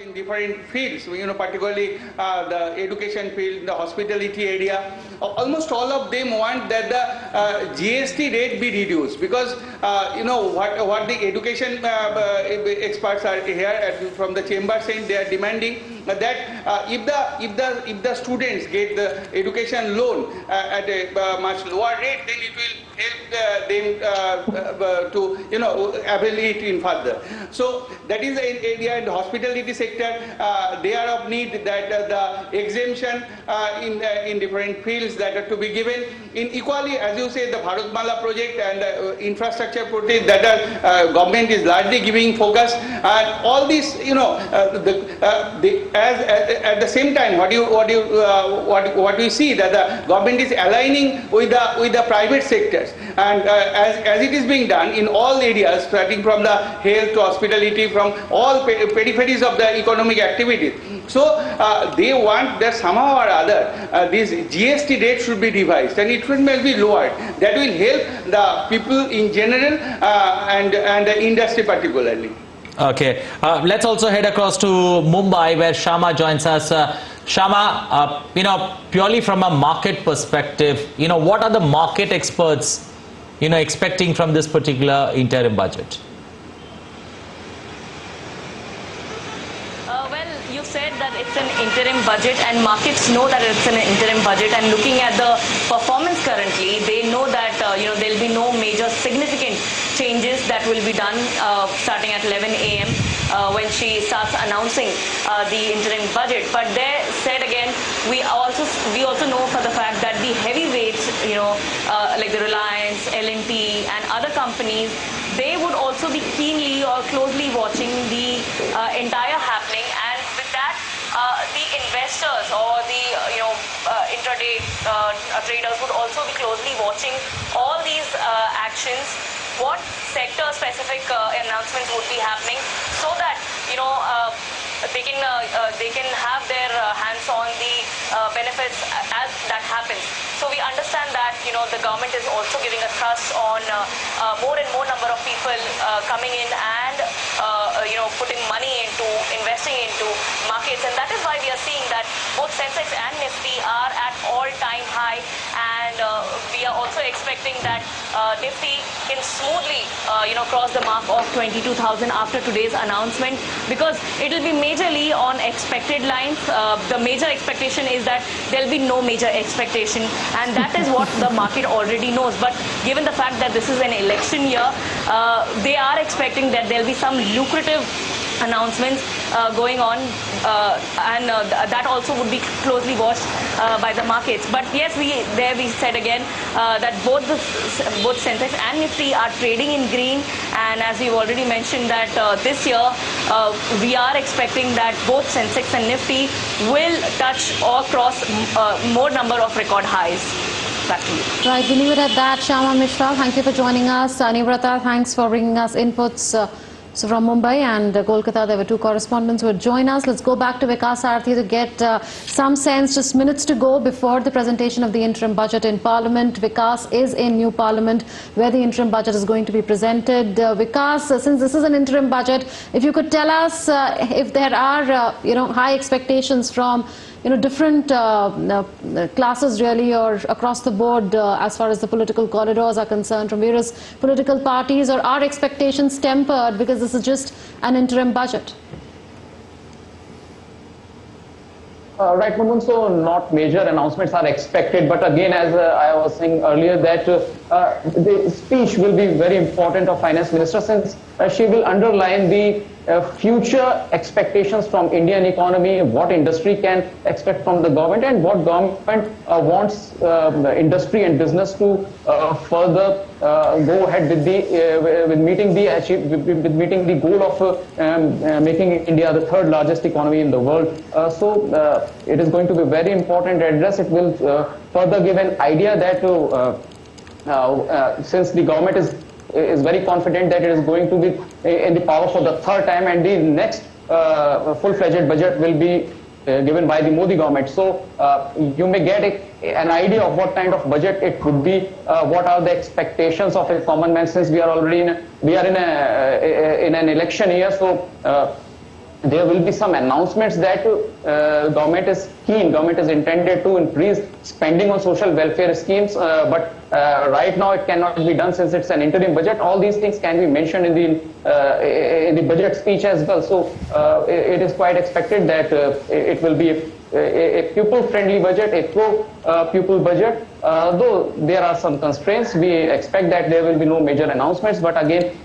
in different fields, particularly the education field, the hospitality area. Almost all of them want that the GST rate be reduced, because what the education experts are here from the chamber saying, they are demanding that if the students get the education loan at a much lower rate, then it will help them to avail it in further. So that is the area. In the hospitality sector, they are of need that the exemption in different fields that are to be given. In equally, as you say, the Bharatmala project and the infrastructure project that are government is largely giving focus, and all these, at the same time, what we see that the government is aligning with the private sectors, and as it is being done in all areas, starting from the health to hospitality, from all peripheries of the economic activities. So they want that somehow or other this GST rate should be revised and it must be lowered. That will help the people in general and the industry particularly. Okay, let's also head across to Mumbai, where Shama joins us. Shama, purely from a market perspective, what are the market experts, expecting from this particular interim budget? You said that it's an interim budget, and markets know that it's an interim budget, and looking at the performance currently, they know that there'll be no major significant changes that will be done starting at 11 a.m. When she starts announcing the interim budget. But they said again, we also know for the fact that the heavyweights, like the Reliance, L&T and other companies, they would also be keenly or closely watching the entire happening, and with that the investors or the intraday traders would also be closely watching all these actions, what sector specific announcements would be happening, so that they can have their hands on the benefits as that happens. So we understand that the government is also giving a thrust on more and more number of people coming in and putting money into investing into markets, and that is why we are seeing that both Sensex and Nifty are at all-time high, and we are also expecting that Nifty can smoothly cross the mark of 22,000 after today's announcement, because it will be majorly on expected lines. The major expectation is that there will be no major expectation, and that is what the market already knows. But given the fact that this is an election year, they are expecting that there will be some lucrative announcements going on, and that also would be closely watched by the markets. But yes, we said again that both Sensex and Nifty are trading in green, and as we've already mentioned that this year we are expecting that both Sensex and Nifty will touch or cross more number of record highs. Back to you. Right, we leave it at that. Shama Mishra, thank you for joining us. Anivrata, thanks for bringing us inputs. So from Mumbai and Kolkata, there were two correspondents who would join us. Let's go back to Vikas Arthi to get some sense. Just minutes to go before the presentation of the interim budget in Parliament. Vikas is in new Parliament where the interim budget is going to be presented. Vikas, since this is an interim budget, if you could tell us if there are high expectations from different classes really, or across the board as far as the political corridors are concerned from various political parties, or are expectations tempered because this is just an interim budget? Right, Moon. So not major announcements are expected, but again, as I was saying earlier, that the speech will be very important of Finance Minister, since she will underline the future expectations from Indian economy, what industry can expect from the government, and what government wants industry and business to further go ahead with meeting the goal of making India the third largest economy in the world. So it is going to be very important address. It will further give an idea that since the government is very confident that it is going to be in the power for the third time, and the next full-fledged budget will be given by the Modi government. So you may get an idea of what kind of budget it could be, what are the expectations of a common man, since we are already in an election year. So there will be some announcements that government is intended to increase spending on social welfare schemes, but right now it cannot be done since it's an interim budget. All these things can be mentioned in the budget speech as well. So it is quite expected that it will be a pupil-friendly budget, a pro-pupil budget. Though there are some constraints, we expect that there will be no major announcements. But again,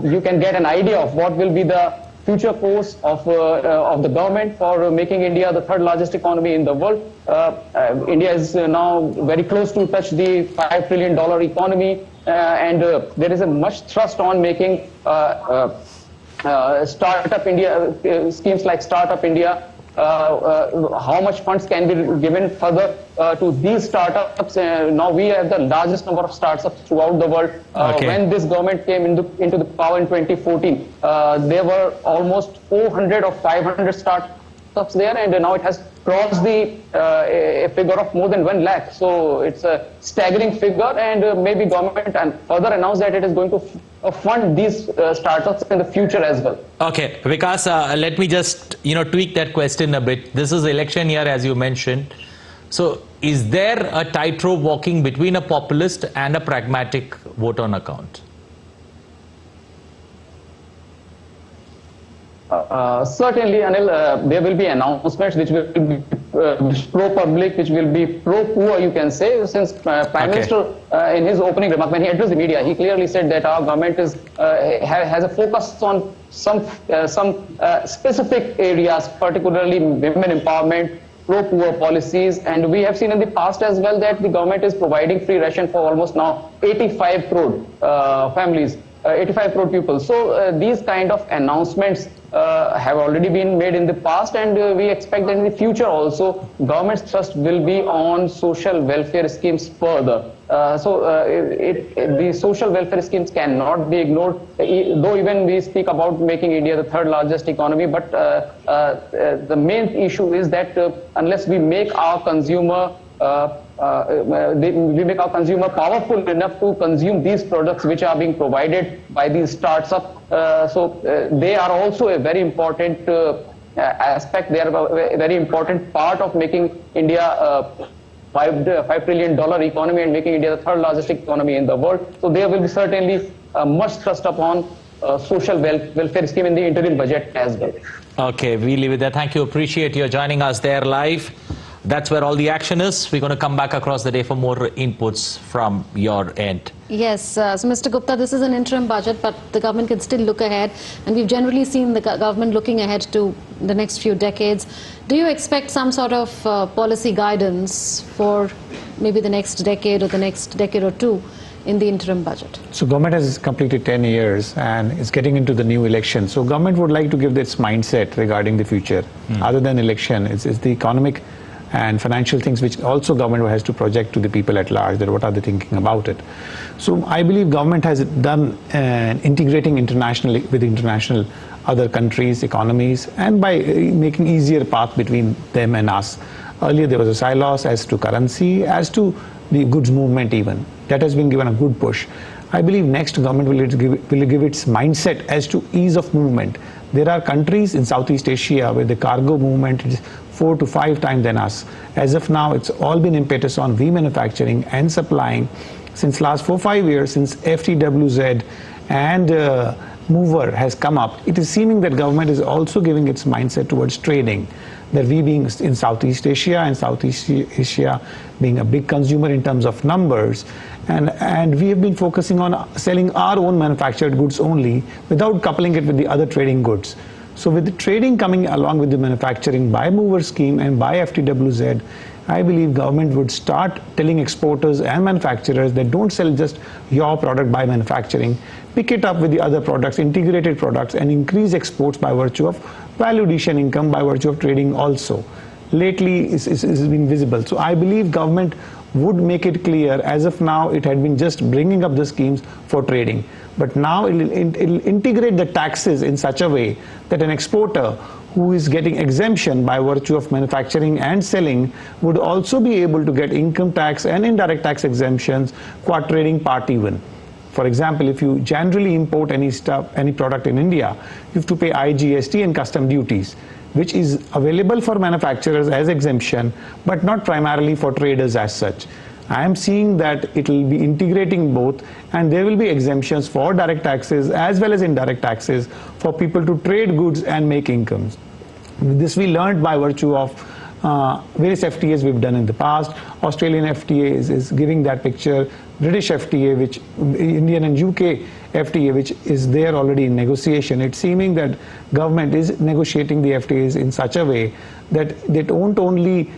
you can get an idea of what will be the future course of the government for making India the third largest economy in the world. India is now very close to touch the $5 trillion economy, and there is a much thrust on making Startup India schemes like Startup India. How much funds can be given further to these startups? Now we have the largest number of startups throughout the world. When this government came into the power in 2014, there were almost 400 or 500 startups there, and now it has crossed the a figure of more than 1 lakh. So it's a staggering figure, and maybe government and further announce that it is going to fund these startups in the future as well. Okay, Vikas, let me just tweak that question a bit. This is election year, as you mentioned. So is there a tightrope walking between a populist and a pragmatic vote on account? Certainly, Anil, there will be announcements which will be pro-public, which will be pro-poor, you can say, since Prime Minister, in his opening remark, when he addressed the media, he clearly said that our government is has a focus on some specific areas, particularly women empowerment, pro-poor policies, and we have seen in the past as well that the government is providing free ration for almost now 85 crore families. 85 crore people. So these kind of announcements have already been made in the past, and we expect that in the future also government's thrust will be on social welfare schemes further. The social welfare schemes cannot be ignored, though even we speak about making India the third largest economy, but the main issue is that unless we make our consumer powerful enough to consume these products which are being provided by these startups. So they are also a very important aspect. They are a very important part of making India a $5 trillion economy and making India the third largest economy in the world. So there will be certainly much thrust upon social welfare scheme in the interim budget as well. Okay, we leave it there. Thank you. Appreciate you joining us there live. That's where all the action is. We're going to come back across the day for more inputs from your end. Yes, so Mr. Gupta, this is an interim budget, but the government can still look ahead, and we've generally seen the government looking ahead to the next few decades. Do you expect some sort of policy guidance for maybe the next decade or the next decade or two in the interim budget? So government has completed 10 years and is getting into the new election. So government would like to give its mindset regarding the future. Other than election, it's the economic and financial things which also government has to project to the people at large, that what are they thinking about it. So I believe government has done integrating internationally with international other countries, economies, and by making easier path between them and us. Earlier there was a silos as to currency, as to the goods movement even. That has been given a good push. I believe next government will give its mindset as to ease of movement. There are countries in Southeast Asia where the cargo movement is 4 to 5 times than us. As of now, it's all been impetus on remanufacturing and supplying. Since last 4-5 years, since FTWZ and mover has come up, it is seeming that government is also giving its mindset towards trading. That we being in Southeast Asia and Southeast Asia being a big consumer in terms of numbers, and we have been focusing on selling our own manufactured goods only without coupling it with the other trading goods. So with the trading coming along with the manufacturing by mover scheme and by FTWZ, I believe government would start telling exporters and manufacturers that don't sell just your product by manufacturing, pick it up with the other products, integrated products, and increase exports by virtue of value addition income, by virtue of trading also. Lately it's been visible. So I believe government would make it clear. As of now, it had been just bringing up the schemes for trading. But now it'll integrate the taxes in such a way that an exporter who is getting exemption by virtue of manufacturing and selling would also be able to get income tax and indirect tax exemptions, qua trading part even. For example, if you generally import any product in India, you have to pay IGST and custom duties, which is available for manufacturers as exemption, but not primarily for traders as such. I am seeing that it will be integrating both, and there will be exemptions for direct taxes as well as indirect taxes for people to trade goods and make incomes. This we learned by virtue of various FTAs we've done in the past. Australian FTA is giving that picture. British FTA, which Indian and UK FTA, which is there already in negotiation. It's seeming that government is negotiating the FTAs in such a way that they don't only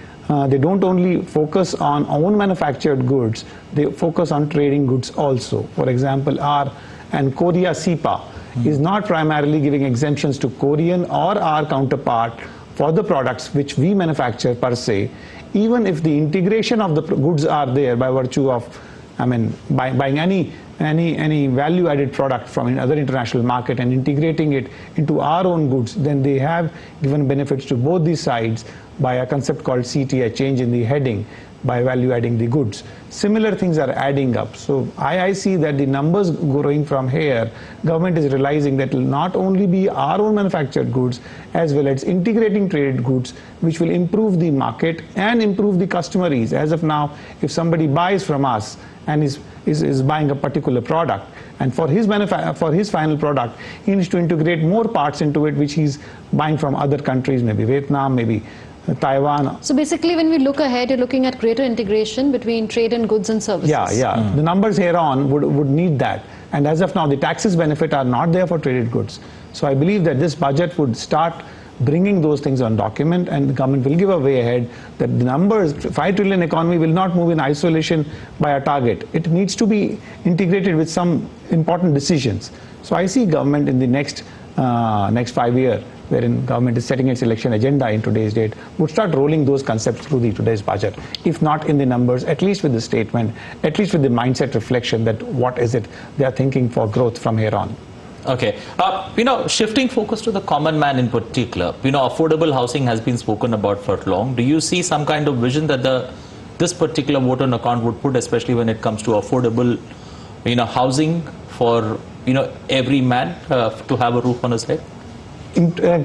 focus on own manufactured goods, they focus on trading goods also. For example, Korea CEPA is not primarily giving exemptions to Korean or our counterpart for the products which we manufacture per se, even if the integration of the goods are there by virtue of, buying any value-added product from another international market and integrating it into our own goods, then they have given benefits to both these sides by a concept called CTA, change in the heading, by value-adding the goods. Similar things are adding up. So I see that the numbers growing from here, government is realizing that it will not only be our own manufactured goods, as well as integrating traded goods, which will improve the market and improve the customer ease. As of now, if somebody buys from us and is buying a particular product, and for his final product, he needs to integrate more parts into it, which he's buying from other countries, maybe Vietnam, maybe Taiwan. So basically, when we look ahead, you're looking at greater integration between trade and goods and services. Yeah. The numbers here on would need that. And as of now, the taxes benefit are not there for traded goods. So I believe that this budget would start bringing those things on document, and the government will give a way ahead that the numbers, 5 trillion economy will not move in isolation by a target. It needs to be integrated with some important decisions. So I see government in the next 5 years, wherein government is setting its election agenda in today's date, would start rolling those concepts through today's budget. If not in the numbers, at least with the statement, at least with the mindset reflection that what is it they are thinking for growth from here on. Okay, shifting focus to the common man in particular, affordable housing has been spoken about for long. Do you see some kind of vision that this particular vote on account would put, especially when it comes to affordable, housing for, every man to have a roof on his head?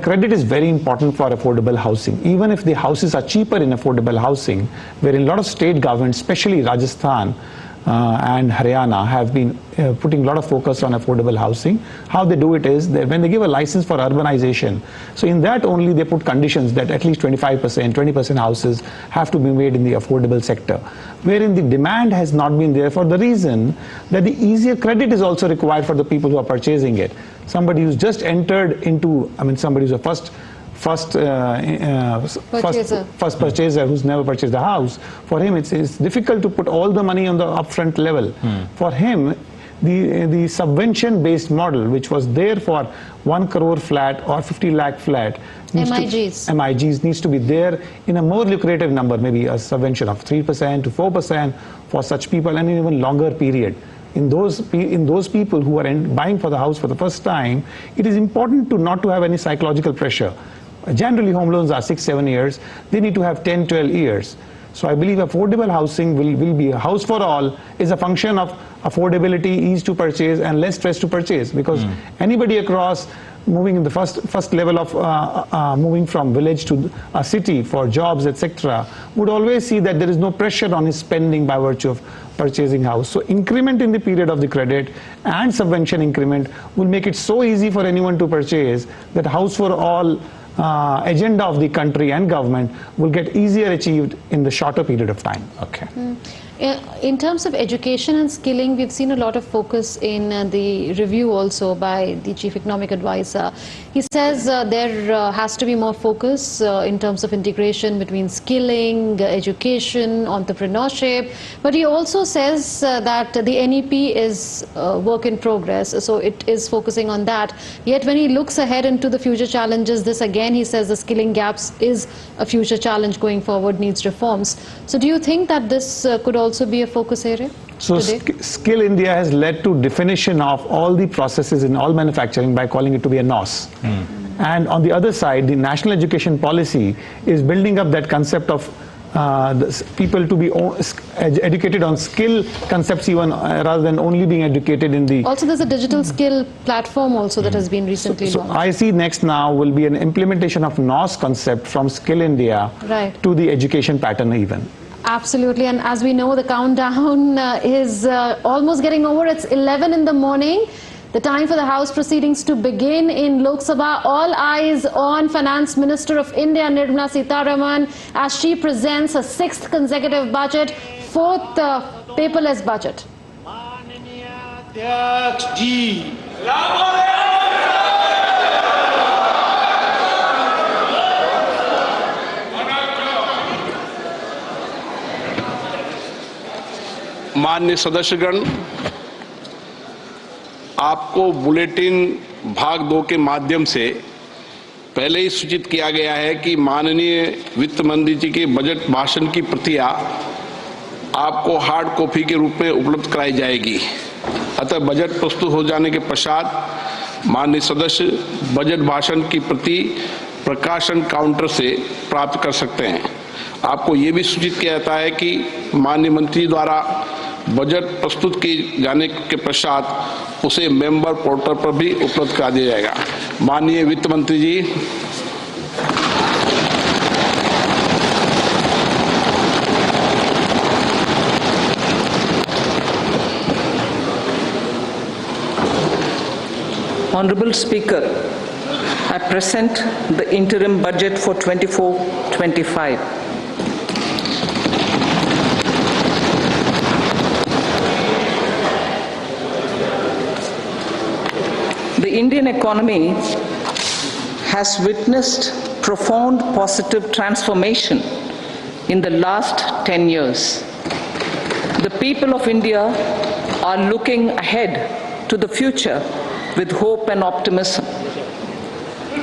Credit is very important for affordable housing. Even if the houses are cheaper in affordable housing, where in a lot of state governments, especially Rajasthan and Haryana, have been putting a lot of focus on affordable housing. How they do it is when they give a license for urbanization, so in that only they put conditions that at least 25%, 20% houses have to be made in the affordable sector, wherein the demand has not been there for the reason that the easier credit is also required for the people who are purchasing it. Somebody who's just entered into, somebody who's a first purchaser who's never purchased a house, for him it's difficult to put all the money on the upfront level. For him, the subvention based model, which was there for 1 crore flat or 50 lakh flat, MIGs needs to be there in a more lucrative number, maybe a subvention of 3% to 4% for such people, and in even longer period. In those people who are buying for the house for the first time, it is important not to have any psychological pressure. Generally, home loans are 6-7 years. They need to have 10-12 years. So I believe affordable housing will be a house for all, is a function of affordability, ease to purchase, and less stress to purchase. Because anybody across moving in the first level of moving from village to a city for jobs, etc., would always see that there is no pressure on his spending by virtue of purchasing house. So increment in the period of the credit and subvention increment will make it so easy for anyone to purchase that house for all agenda of the country and government will get easier achieved in the shorter period of time. Okay. In terms of education and skilling, we've seen a lot of focus in the review also by the Chief Economic Advisor. He says there has to be more focus in terms of integration between skilling, education, entrepreneurship. But he also says that the NEP is work in progress, so it is focusing on that. Yet when he looks ahead into the future challenges, this again, he says the skilling gaps is a future challenge going forward, needs reforms. So do you think that this could also be a focus area? So Skill India has led to definition of all the processes in all manufacturing by calling it to be a NOS. And on the other side, the national education policy is building up that concept of people to be educated on skill concepts even rather than only being educated in the... Also, there's a digital skill platform also that has been recently So launched. I see next now will be an implementation of NOS concept from Skill India to the education pattern even. Absolutely, and as we know, the countdown is almost getting over. It's 11 in the morning. The time for the House proceedings to begin in Lok Sabha. All eyes on Finance Minister of India, Nirmala Sitharaman, as she presents a sixth consecutive budget, fourth paperless budget. माननीय सदस्यगण, आपको bulletin भाग 2 के माध्यम से पहले ही सूचित किया गया है कि माननीय वित्त मंत्री जी के बजट भाषण की प्रतियां आपको हार्ड कॉपी के रूप में उपलब्ध कराई जाएगी। अतः बजट प्रस्तुत हो जाने के पश्चात माननीय सदस्य बजट भाषण की प्रति प्रकाशन काउंटर से प्राप्त कर सकते हैं। आपको ये भी सूचित किया जाता है कि माननीय मंत्री द्वारा बजट प्रस्तुत किए जाने के पश्चात उसे मेंबर पोर्टल पर भी उपलब्ध करा दिया जाएगा। माननीय वित्त मंत्री जी, Honorable Speaker, I present the interim budget for 24-25. The Indian economy has witnessed profound positive transformation in the last 10 years. The people of India are looking ahead to the future with hope and optimism.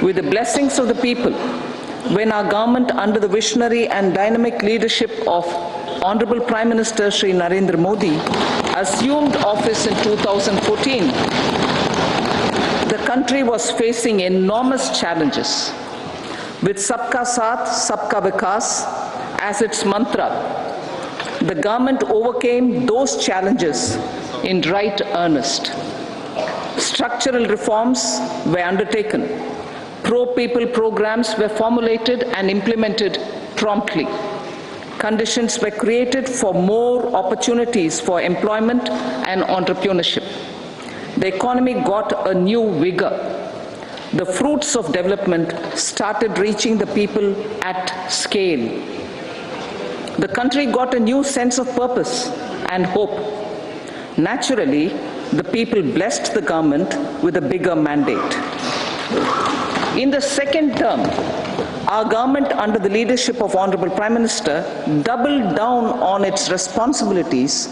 With the blessings of the people, when our government under the visionary and dynamic leadership of Honorable Prime Minister Shri Narendra Modi assumed office in 2014, the country was facing enormous challenges. With Sabka Saath, Sabka Vikas as its mantra, the government overcame those challenges in right earnest. Structural reforms were undertaken. Pro-people programs were formulated and implemented promptly. Conditions were created for more opportunities for employment and entrepreneurship. The economy got a new vigor. The fruits of development started reaching the people at scale. The country got a new sense of purpose and hope. Naturally, the people blessed the government with a bigger mandate. In the second term, our government under the leadership of Honorable Prime Minister doubled down on its responsibilities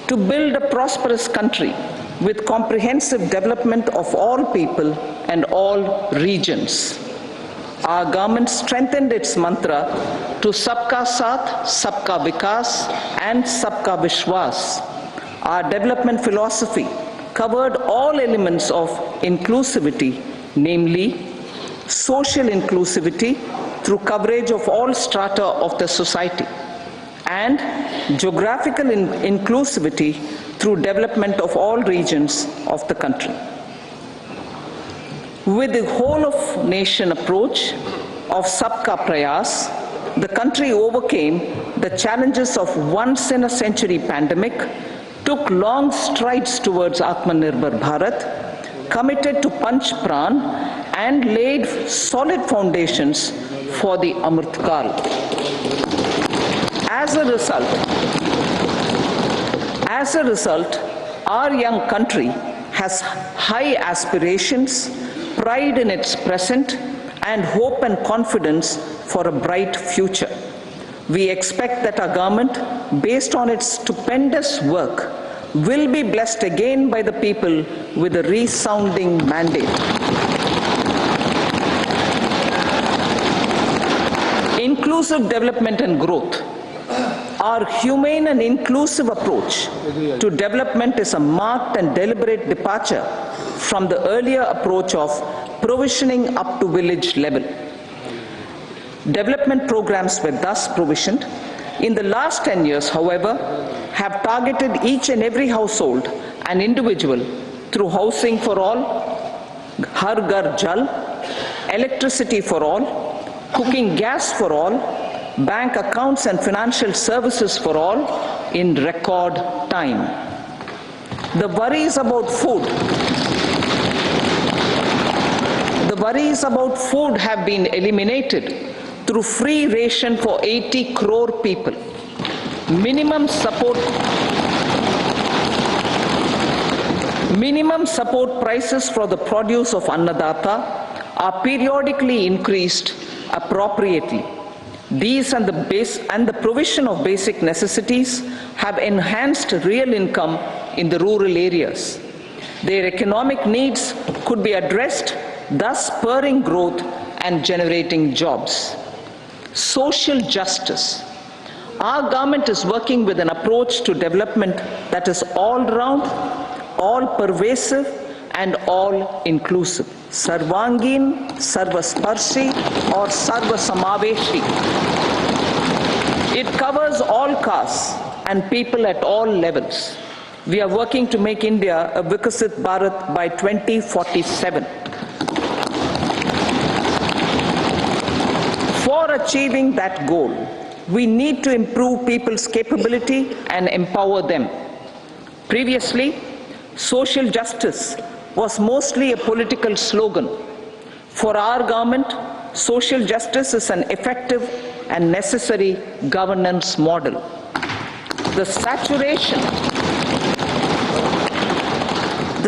to build a prosperous country with comprehensive development of all people and all regions. Our government strengthened its mantra to Sabka Saath, Sabka Vikas and Sabka Vishwas. Our development philosophy covered all elements of inclusivity, namely social inclusivity through coverage of all strata of the society, and geographical inclusivity through development of all regions of the country. With the whole of nation approach of Sabka Prayas, the country overcame the challenges of once in a century pandemic, took long strides towards Atmanirbhar Bharat, committed to Panch Pran, and laid solid foundations for the Amrit Kal. As a result, our young country has high aspirations, pride in its present, and hope and confidence for a bright future. We expect that our government, based on its stupendous work, will be blessed again by the people with a resounding mandate. Inclusive development and growth. Our humane and inclusive approach to development is a marked and deliberate departure from the earlier approach of provisioning up to village level. Development programs were thus provisioned. In the last 10 years, however, have targeted each and every household and individual through housing for all, Har Ghar Jal, electricity for all, cooking gas for all, bank accounts and financial services for all in record time. The worries about food have been eliminated through free ration for 80 crore people. Minimum support prices for the produce of Annadata are periodically increased appropriately. These and the provision of basic necessities have enhanced real income in the rural areas. Their economic needs could be addressed, thus spurring growth and generating jobs. Social justice. Our government is working with an approach to development that is all-round, all-pervasive, and all-inclusive. Sarvangin, Sarvasparshi, or Sarvasamaveshi. It covers all castes and people at all levels. We are working to make India a Vikasit Bharat by 2047. For achieving that goal, we need to improve people's capability and empower them. Previously, social justice was mostly a political slogan. For our government, social justice is an effective and necessary governance model. The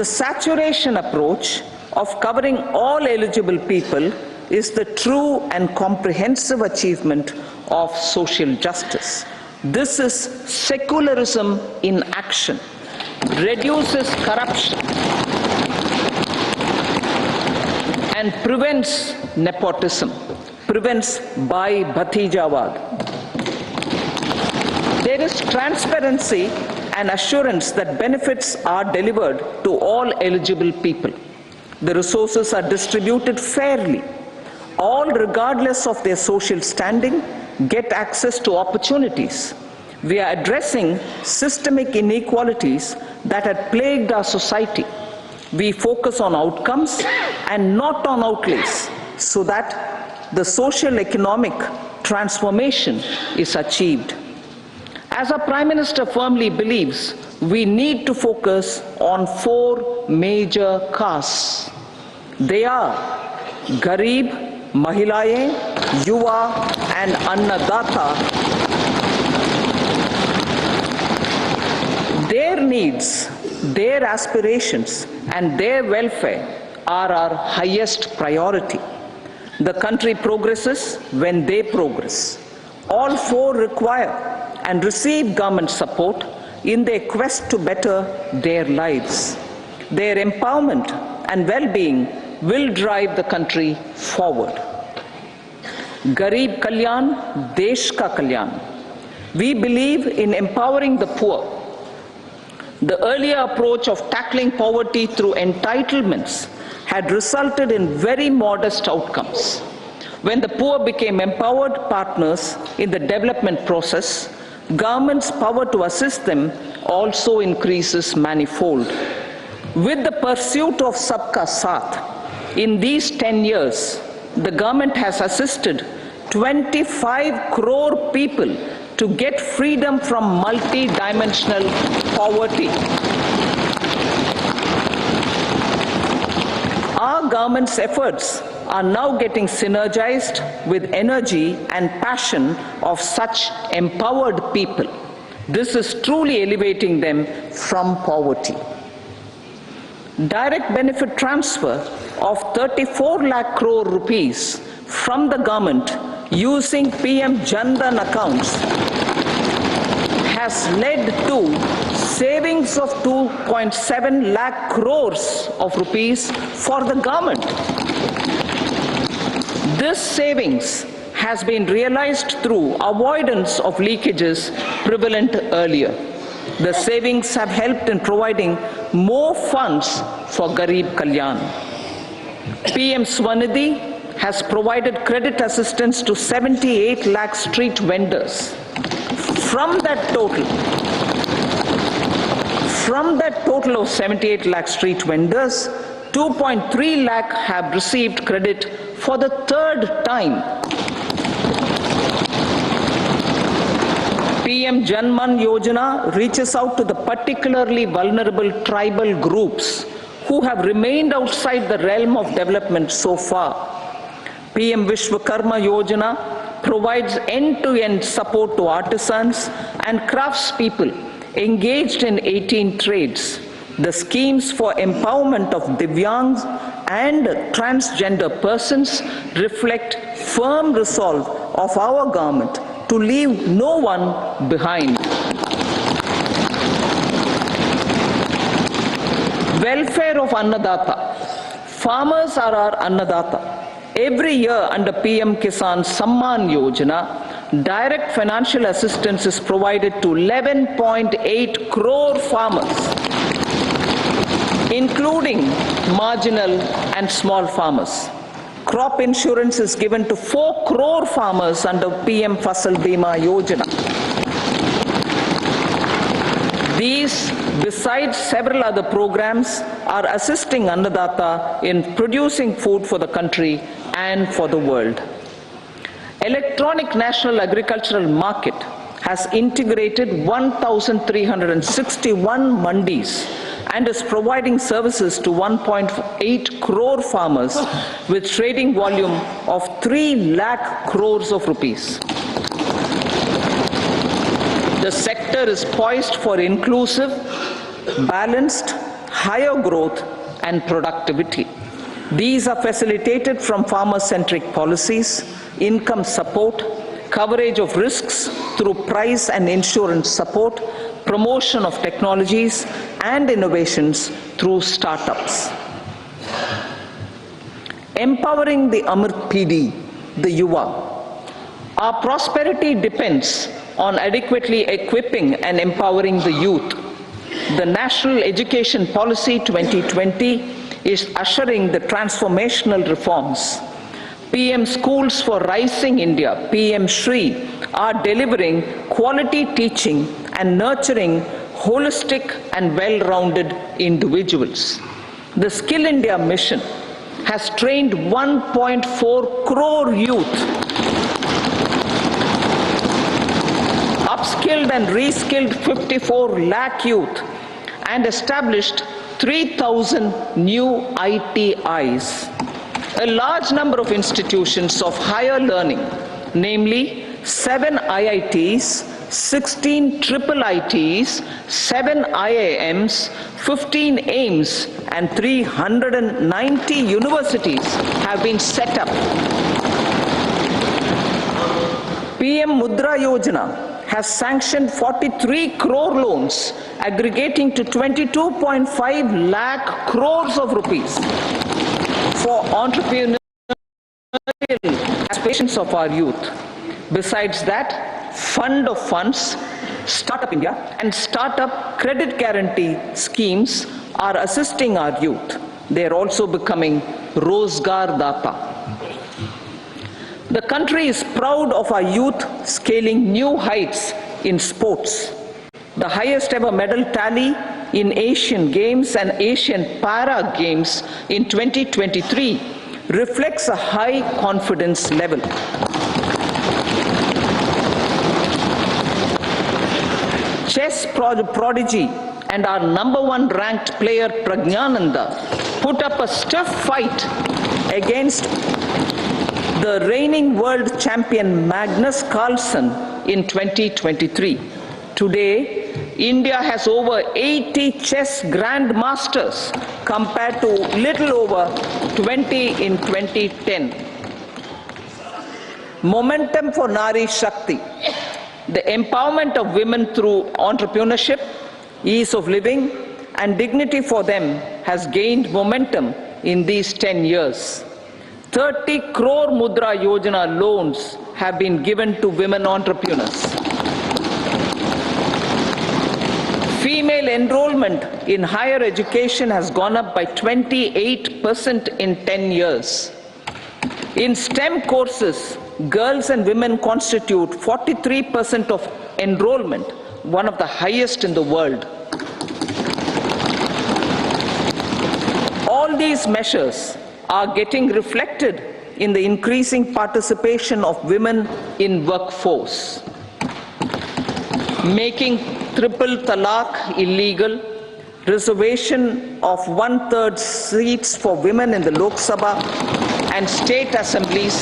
saturation approach of covering all eligible people is the true and comprehensive achievement of social justice. This is secularism in action, reduces corruption, and prevents nepotism, prevents Bhai Bhatijawad. There is transparency and assurance that benefits are delivered to all eligible people. The resources are distributed fairly. All, regardless of their social standing, get access to opportunities. We are addressing systemic inequalities that had plagued our society. We focus on outcomes and not on outlays, so that the social economic transformation is achieved. As our Prime Minister firmly believes, we need to focus on 4 major castes. They are Garib, Mahilaye, Yuva, and Annadata. Their needs, their aspirations, and their welfare are our highest priority. The country progresses when they progress. All 4 require and receive government support in their quest to better their lives. Their empowerment and well-being will drive the country forward. Garib Kalyan, Desh Ka Kalyan. We believe in empowering the poor. The earlier approach of tackling poverty through entitlements had resulted in very modest outcomes. When the poor became empowered partners in the development process, government's power to assist them also increases manifold. With the pursuit of Sabka Saath, in these 10 years, the government has assisted 25 crore people to get freedom from multi-dimensional poverty. Our government's efforts are now getting synergized with energy and passion of such empowered people. This is truly elevating them from poverty. Direct benefit transfer of 34 lakh crore rupees from the government using PM Jan Dhan accounts has led to savings of 2.7 lakh crores of rupees for the government. This savings has been realized through avoidance of leakages prevalent earlier. The savings have helped in providing more funds for Garib Kalyan. PM Swanidhi has provided credit assistance to 78 lakh street vendors. From that total of 78 lakh street vendors, 2.3 lakh have received credit for the third time. PM Jan-Man Yojana reaches out to the particularly vulnerable tribal groups who have remained outside the realm of development so far. PM Vishwakarma Yojana provides end-to-end support to artisans and craftspeople engaged in 18 trades. The schemes for empowerment of Divyangs and transgender persons reflect firm resolve of our government to leave no one behind. Welfare of Annadata. Farmers are our Annadata. Every year under PM Kisan Samman Yojana, direct financial assistance is provided to 11.8 crore farmers, including marginal and small farmers. Crop insurance is given to 4 crore farmers under PM Fasal Bima Yojana. These, besides several other programs, are assisting Annadata in producing food for the country and for the world. Electronic National Agricultural Market has integrated 1,361 mandis and is providing services to 1.8 crore farmers with trading volume of 3 lakh crores of rupees. The sector is poised for inclusive, balanced, higher growth and productivity. These are facilitated from farmer-centric policies, income support, coverage of risks through price and insurance support, promotion of technologies and innovations through startups. Empowering the Amrit PD, the Yuva. Our prosperity depends on adequately equipping and empowering the youth. The National Education Policy 2020 is ushering the transformational reforms. PM Schools for Rising India, PM Shri, are delivering quality teaching and nurturing holistic and well-rounded individuals. The Skill India mission has trained 1.4 crore youth, upskilled and reskilled 54 lakh youth, and established 3,000 new ITIs. A large number of institutions of higher learning, namely 7 IITs, 16 triple ITs, 7 IIMs, 15 AIMS, and 390 universities have been set up. PM Mudra Yojana has sanctioned 43 crore loans aggregating to 22.5 lakh crores of rupees for entrepreneurial aspirations of our youth. Besides that, Fund of Funds, Startup India and Startup Credit Guarantee schemes are assisting our youth. They are also becoming Rozgar Data. The country is proud of our youth scaling new heights in sports. The highest ever medal tally in Asian Games and Asian Para Games in 2023 reflects a high confidence level. Chess prodigy and our #1 ranked player Pragnananda put up a stiff fight against the reigning world champion Magnus Carlsen in 2023. Today, India has over 80 chess grandmasters compared to little over 20 in 2010. Momentum for Nari Shakti. The empowerment of women through entrepreneurship, ease of living, and dignity for them has gained momentum in these 10 years. 30 crore Mudra Yojana loans have been given to women entrepreneurs. Female enrollment in higher education has gone up by 28% in 10 years. In STEM courses, girls and women constitute 43% of enrollment, one of the highest in the world. All these measures are getting reflected in the increasing participation of women in workforce. Making triple talaq illegal, reservation of 1/3 seats for women in the Lok Sabha and state assemblies,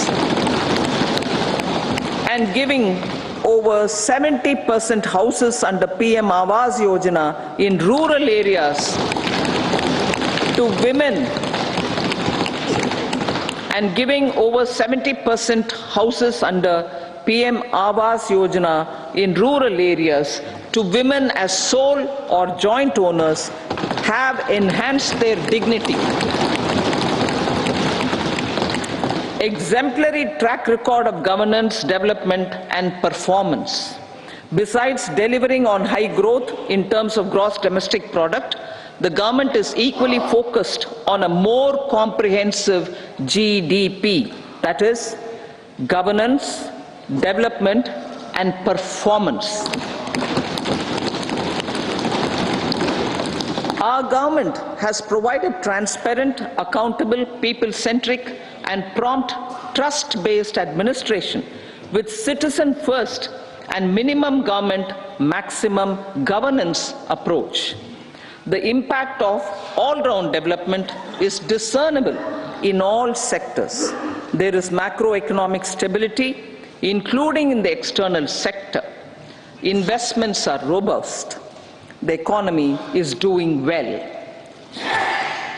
and giving over 70% houses under PM Awas Yojana in rural areas to women, and giving over 70% houses under PM Awas Yojana in rural areas to women as sole or joint owners have enhanced their dignity. Exemplary track record of governance, development and performance. Besides delivering on high growth in terms of gross domestic product, the government is equally focused on a more comprehensive GDP, that is, governance, development and performance. Our government has provided transparent, accountable, people-centric and prompt, trust-based administration with citizen-first and minimum government, maximum governance approach. The impact of all-round development is discernible in all sectors. There is macroeconomic stability, including in the external sector. Investments are robust. The economy is doing well.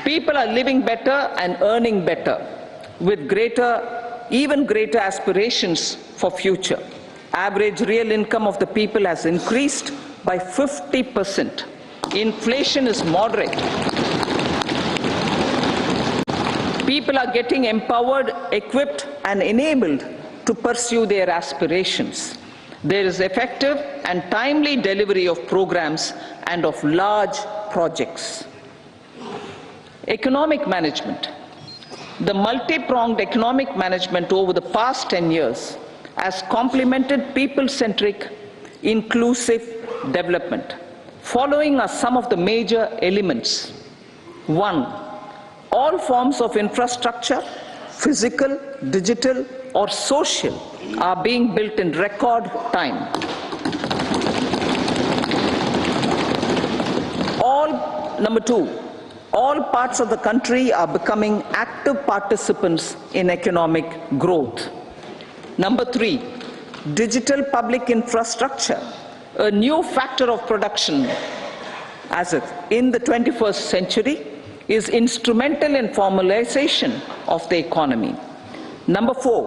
People are living better and earning better, with even greater aspirations for future. Average real income of the people has increased by 50%. Inflation is moderate. People are getting empowered, equipped, and enabled to pursue their aspirations. There is effective and timely delivery of programs and of large projects. Economic management. The multi-pronged economic management over the past 10 years has complemented people-centric, inclusive development. Following are some of the major elements. 1. All forms of infrastructure, physical, digital, or social, are being built in record time. Number 2, all parts of the country are becoming active participants in economic growth. Number 3, digital public infrastructure, a new factor of production in the 21st century, is instrumental in formalization of the economy. Number 4,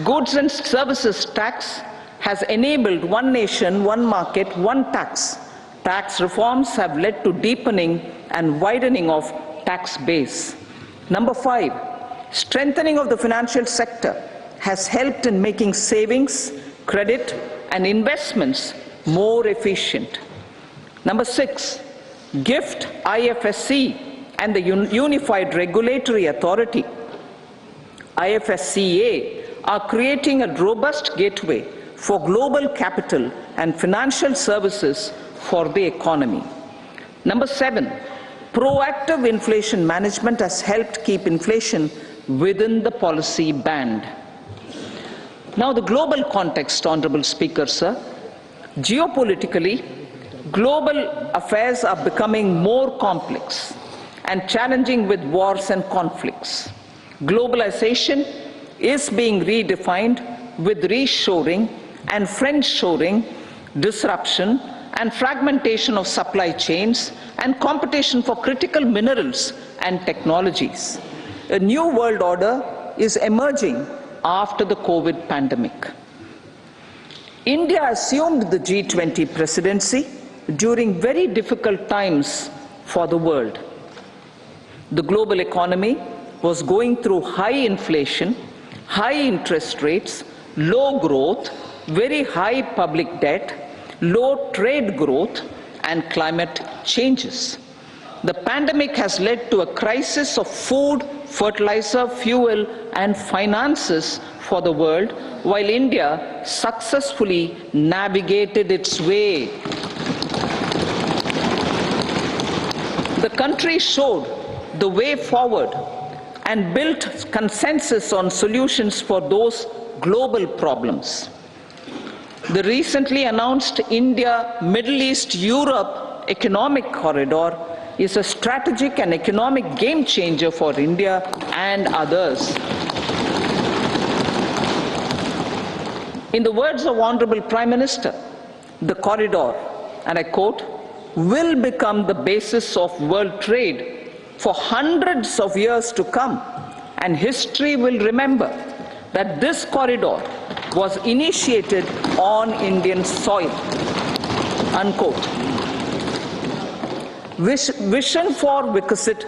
goods and services tax has enabled one nation, one market, one tax. Tax reforms have led to deepening and widening of tax base. Number 5, strengthening of the financial sector has helped in making savings, credit, and investments more efficient. Number 6, GIFT, IFSC, and the Unified Regulatory Authority, IFSCA, are creating a robust gateway for global capital and financial services for the economy. Number 7, proactive inflation management has helped keep inflation within the policy band. Now the global context, Honorable Speaker, sir. Geopolitically, global affairs are becoming more complex and challenging with wars and conflicts. Globalization is being redefined with reshoring and friendshoring, disruption and fragmentation of supply chains and competition for critical minerals and technologies. A new world order is emerging after the COVID pandemic. India assumed the G20 presidency during very difficult times for the world. The global economy was going through high inflation, high interest rates, low growth, very high public debt, low trade growth, and climate changes. The pandemic has led to a crisis of food, fertilizer, fuel, and finances for the world, while India successfully navigated its way. The country showed the way forward and built consensus on solutions for those global problems. The recently announced India-Middle East-Europe economic corridor is a strategic and economic game changer for India and others. In the words of Honorable Prime Minister, the corridor, and I quote, will become the basis of world trade for hundreds of years to come, and history will remember that this corridor was initiated on Indian soil, unquote. Vision for Vikasit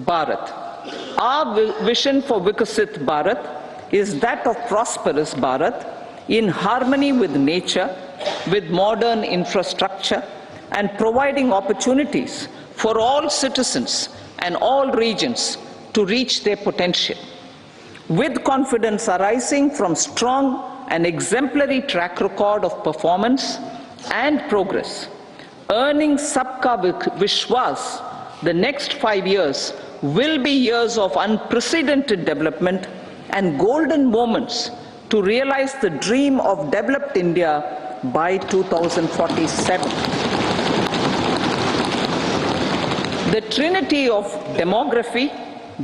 Bharat. Our vision for Vikasit Bharat is that of prosperous Bharat in harmony with nature, with modern infrastructure, and providing opportunities for all citizens and all regions to reach their potential. With confidence arising from strong and exemplary track record of performance and progress, earning Sabka Vishwas, the next 5 years will be years of unprecedented development and golden moments to realize the dream of developed India by 2047. The trinity of demography,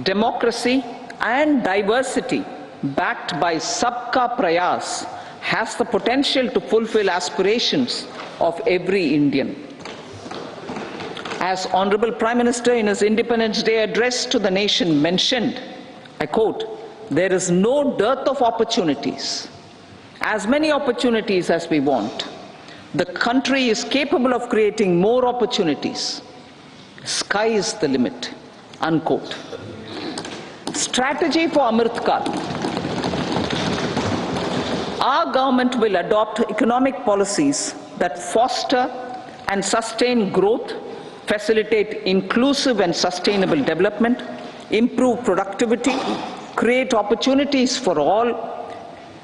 democracy, and diversity backed by Sabka Prayas has the potential to fulfill aspirations of every Indian. As Honorable Prime Minister in his Independence Day address to the nation mentioned, I quote, there is no dearth of opportunities. As many opportunities as we want. The country is capable of creating more opportunities. Sky is the limit, unquote. Strategy for Amrit Kal. Our government will adopt economic policies that foster and sustain growth, facilitate inclusive and sustainable development, improve productivity, create opportunities for all,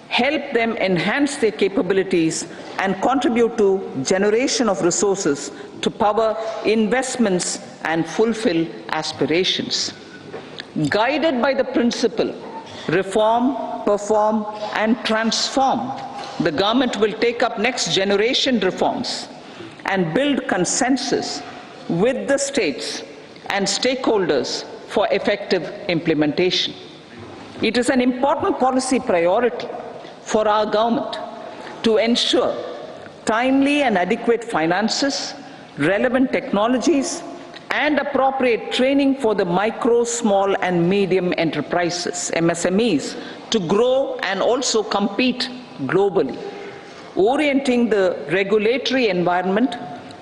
help them enhance their capabilities, and contribute to generation of resources to power investments and fulfill aspirations. Guided by the principle, reform, perform, and transform, the government will take up next generation reforms and build consensus with the states and stakeholders for effective implementation. It is an important policy priority for our government to ensure timely and adequate finances, relevant technologies, and appropriate training for the micro, small, and medium enterprises, MSMEs, to grow and also compete globally. Orienting the regulatory environment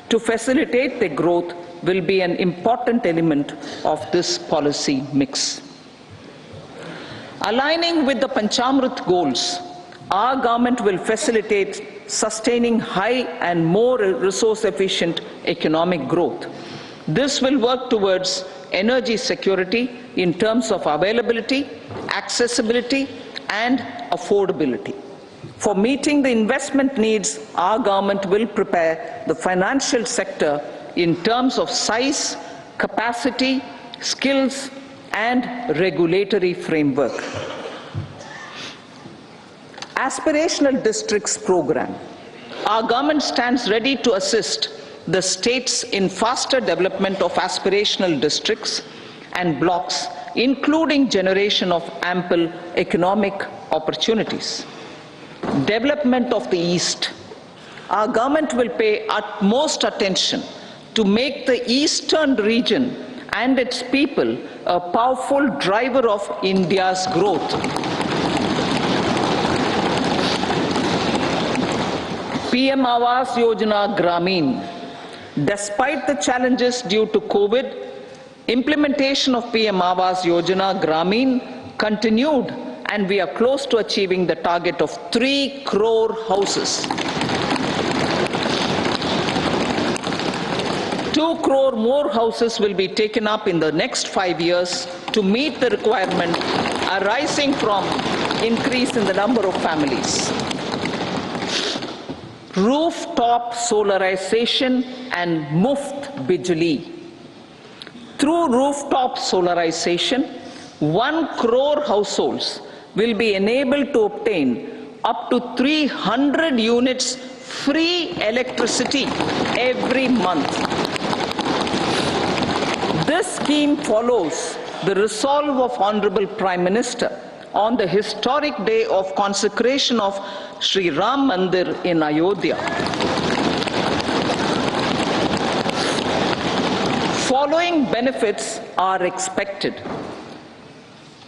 to facilitate their growth will be an important element of this policy mix. Aligning with the Panchamrit goals, our government will facilitate sustaining high and more resource-efficient economic growth. This will work towards energy security in terms of availability, accessibility, and affordability. For meeting the investment needs, our government will prepare the financial sector in terms of size, capacity, skills, and regulatory framework. Aspirational Districts Program. Our government stands ready to assist the states in faster development of aspirational districts and blocks, including generation of ample economic opportunities. Development of the East. Our government will pay utmost attention to make the eastern region and its people a powerful driver of India's growth. PM Awas Yojana Gramin. Despite the challenges due to COVID, implementation of PM Awas Yojana Gramin continued, and we are close to achieving the target of 3 crore houses. 2 crore more houses will be taken up in the next 5 years to meet the requirement arising from increase in the number of families. Rooftop solarization and Muft Bijli. Through rooftop solarization, 1 crore households will be enabled to obtain up to 300 units free electricity every month. This scheme follows the resolve of Honorable Prime Minister on the historic day of consecration of Sri Ram Mandir in Ayodhya. Following benefits are expected.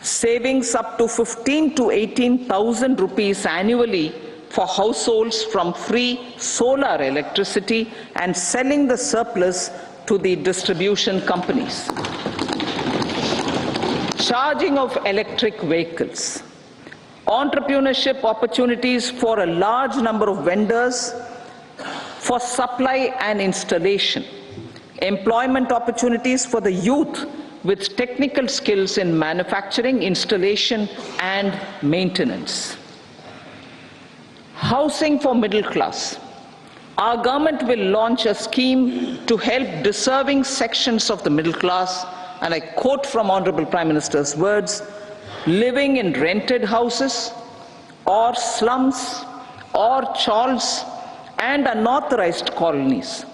Savings up to 15 to 18,000 rupees annually for households from free solar electricity and selling the surplus to the distribution companies. Charging of electric vehicles. Entrepreneurship opportunities for a large number of vendors for supply and installation. Employment opportunities for the youth with technical skills in manufacturing, installation, and maintenance. Housing for middle class. Our government will launch a scheme to help deserving sections of the middle class, and I quote from Honorable Prime Minister's words, living in rented houses or slums or chawls and unauthorized colonies,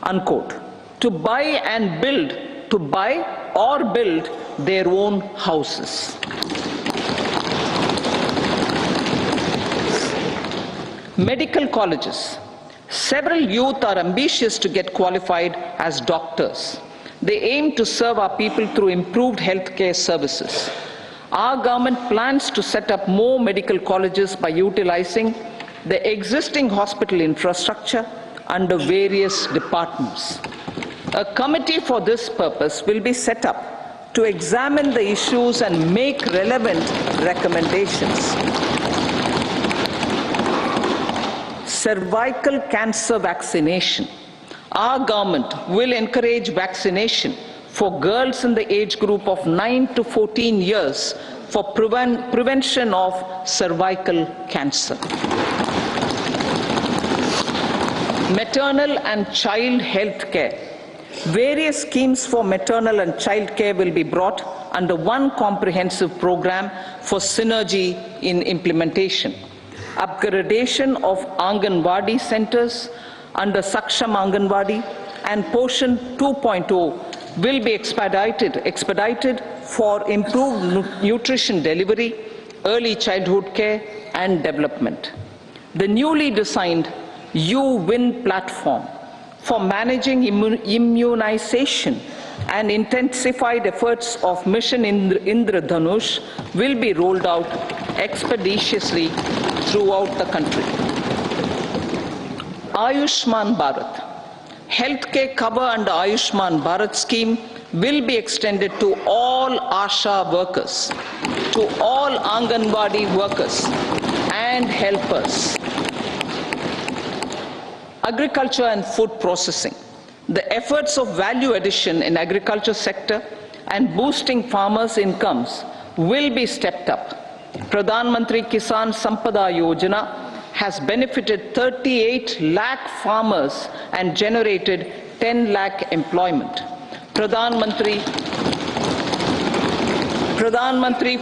unquote, to buy or build their own houses. Medical colleges. Several youth are ambitious to get qualified as doctors. They aim to serve our people through improved healthcare services. Our government plans to set up more medical colleges by utilizing the existing hospital infrastructure under various departments. A committee for this purpose will be set up to examine the issues and make relevant recommendations. Cervical cancer vaccination. Our government will encourage vaccination for girls in the age group of 9 to 14 years for prevention of cervical cancer. Maternal and child health care. Various schemes for maternal and child care will be brought under one comprehensive program for synergy in implementation. Upgradation of Anganwadi centers under Saksham Anganwadi and Poshan 2.0 will be expedited for improved nutrition delivery, early childhood care and development. The newly designed U-Win platform for managing immunization and intensified efforts of Mission Indradhanush will be rolled out expeditiously throughout the country. Ayushman Bharat. Healthcare cover under Ayushman Bharat scheme will be extended to all ASHA workers, to all Anganwadi workers and helpers. Agriculture and food processing. The efforts of value addition in agriculture sector and boosting farmers' incomes will be stepped up. Pradhan Mantri Kisan Sampada Yojana has benefited 38 lakh farmers and generated 10 lakh employment. Pradhan Mantri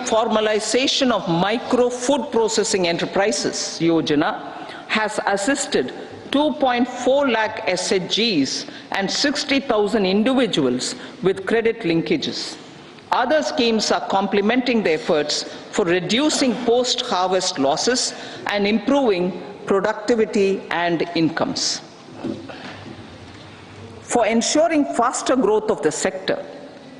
Formalization of Micro Food Processing Enterprises Yojana has assisted 2.4 lakh SHGs and 60,000 individuals with credit linkages. Other schemes are complementing the efforts for reducing post-harvest losses and improving productivity and incomes. For ensuring faster growth of the sector,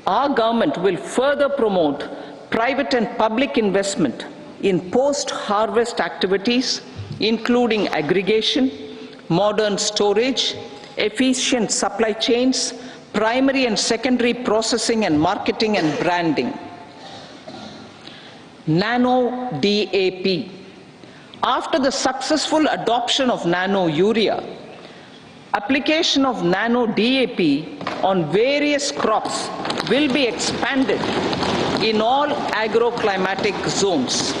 our government will further promote private and public investment in post-harvest activities, including aggregation, modern storage, efficient supply chains, primary and secondary processing and marketing and branding. Nano DAP. After the successful adoption of nano urea, application of nano DAP on various crops will be expanded in all agroclimatic zones.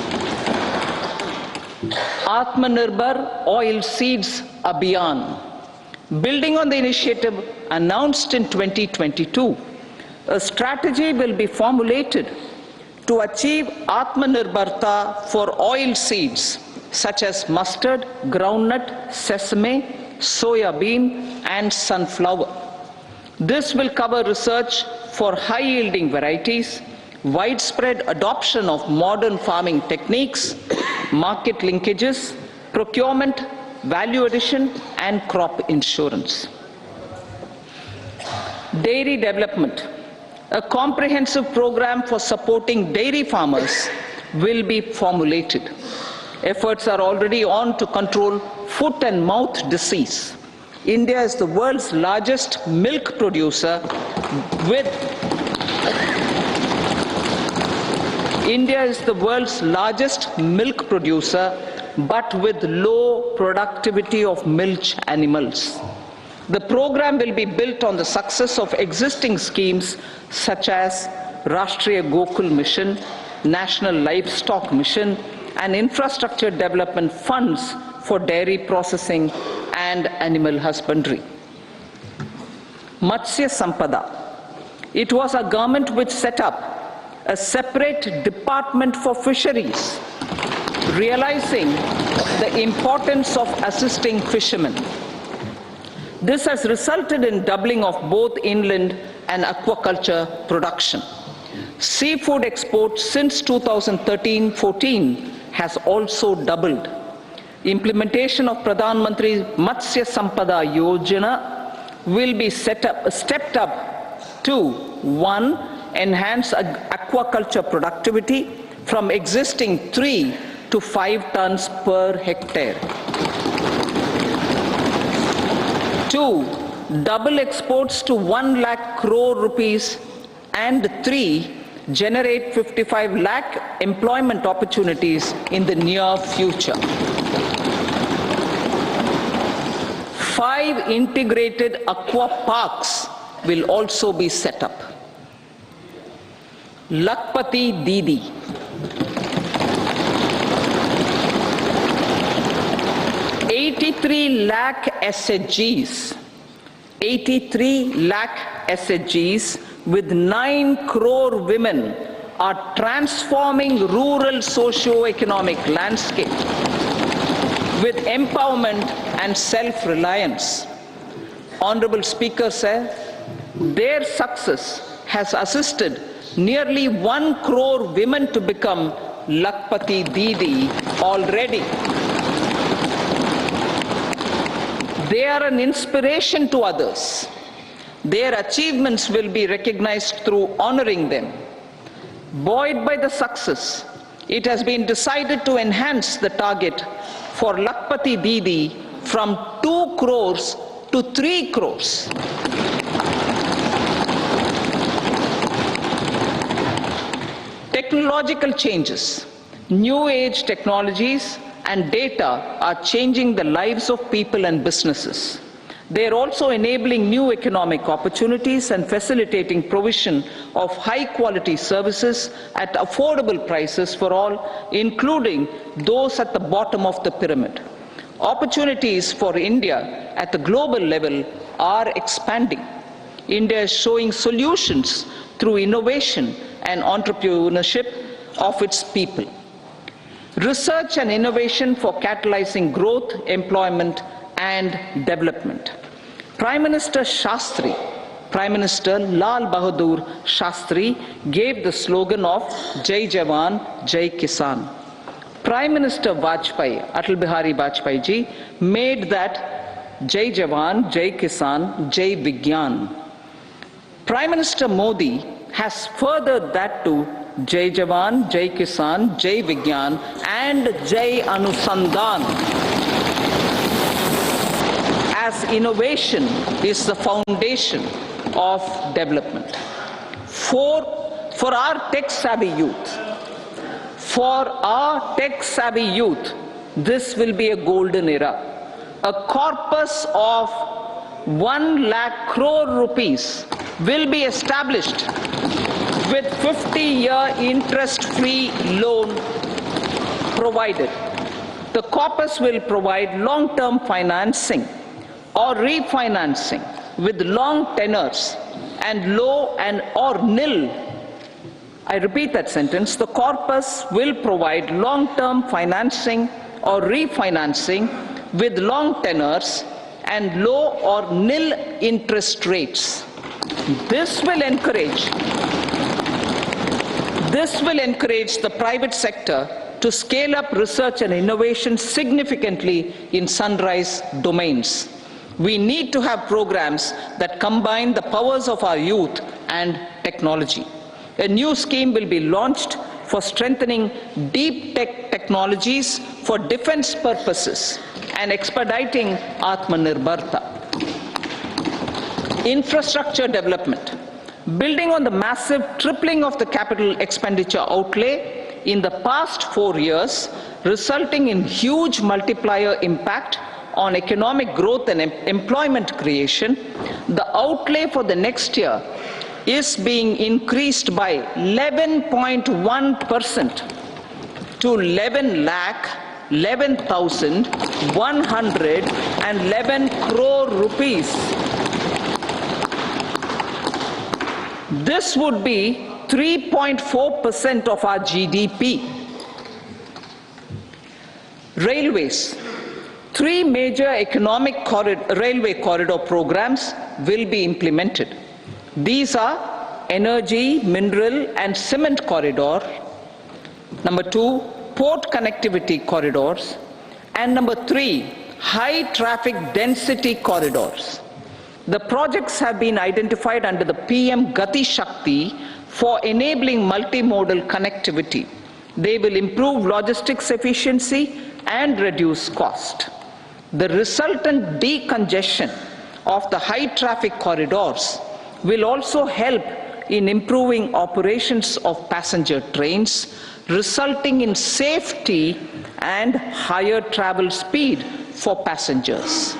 Atmanirbhar Oil Seeds Abhiyan. Building on the initiative announced in 2022, a strategy will be formulated to achieve Atmanirbharta for oil seeds such as mustard, groundnut, sesame, soya bean, and sunflower. This will cover research for high-yielding varieties, widespread adoption of modern farming techniques, market linkages, procurement, value addition, and crop insurance. Dairy development. A comprehensive program for supporting dairy farmers will be formulated. Efforts are already on to control foot and mouth disease. India is the world's largest milk producer with but with low productivity of milch animals. The program will be built on the success of existing schemes such as Rashtriya Gokul Mission, National Livestock Mission, and infrastructure development funds for dairy processing and animal husbandry. Matsya Sampada. It was our government which set up a separate department for fisheries, realizing the importance of assisting fishermen. This has resulted in doubling of both inland and aquaculture production. Seafood exports since 2013-14 has also doubled. Implementation of Pradhan Mantri Matsya Sampada Yojana will be stepped up to 1. Enhance aquaculture productivity from existing 3 to 5 tons per hectare. 2. Double exports to 1 lakh crore rupees, and 3. Generate 55 lakh employment opportunities in the near future. 5 integrated aqua parks will also be set up. Lakpati Didi. 83 lakh SHGs. 83 lakh SHGs with 9 crore women are transforming rural socio-economic landscape with empowerment and self-reliance. Honorable Speaker said, their success has assisted nearly 1 crore women to become Lakpati Didi already. They are an inspiration to others. Their achievements will be recognized through honoring them. Buoyed by the success, it has been decided to enhance the target for Lakpati Didi from 2 crores to 3 crores. Technological changes, new age technologies and data are changing the lives of people and businesses. They are also enabling new economic opportunities and facilitating provision of high quality services at affordable prices for all, including those at the bottom of the pyramid. Opportunities for India at the global level are expanding. India is showing solutions through innovation and entrepreneurship of its people. Research and innovation for catalyzing growth, employment, and development. Prime Minister Shastri, Prime Minister Lal Bahadur Shastri gave the slogan of Jai Jawan, Jai Kisan. Prime Minister Vajpayee, Atal Bihari Vajpayee ji, made that Jai Jawan, Jai Kisan, Jai Vigyan. Prime Minister Modi has furthered that to Jai Jawan, Jai Kisan, Jai Vigyan, and Jai Anusandhan, as innovation is the foundation of development. For our tech-savvy youth, this will be a golden era. A corpus of 1 lakh crore rupees will be established with 50-year interest-free loan provided. The corpus will provide long-term financing or refinancing with long tenors and low and or nil. I repeat that sentence. The corpus will provide long-term financing or refinancing with long tenors and low or nil interest rates. This will encourage the private sector to scale up research and innovation significantly in sunrise domains. We need to have programs that combine the powers of our youth and technology. A new scheme will be launched for strengthening deep tech technologies for defense purposes and expediting Atmanirbharta. Infrastructure development. Building on the massive tripling of the capital expenditure outlay in the past 4 years, resulting in huge multiplier impact on economic growth and employment creation, the outlay for the next year is being increased by 11.1% to 11,111 crore rupees. This would be 3.4% of our GDP. Railways. 3 major railway corridor programs will be implemented. These are energy, mineral and cement corridor. Number 2, port connectivity corridors. And number 3, high traffic density corridors. The projects have been identified under the PM Gati Shakti for enabling multimodal connectivity. They will improve logistics efficiency and reduce cost. The resultant decongestion of the high traffic corridors will also help in improving operations of passenger trains, resulting in safety and higher travel speed for passengers.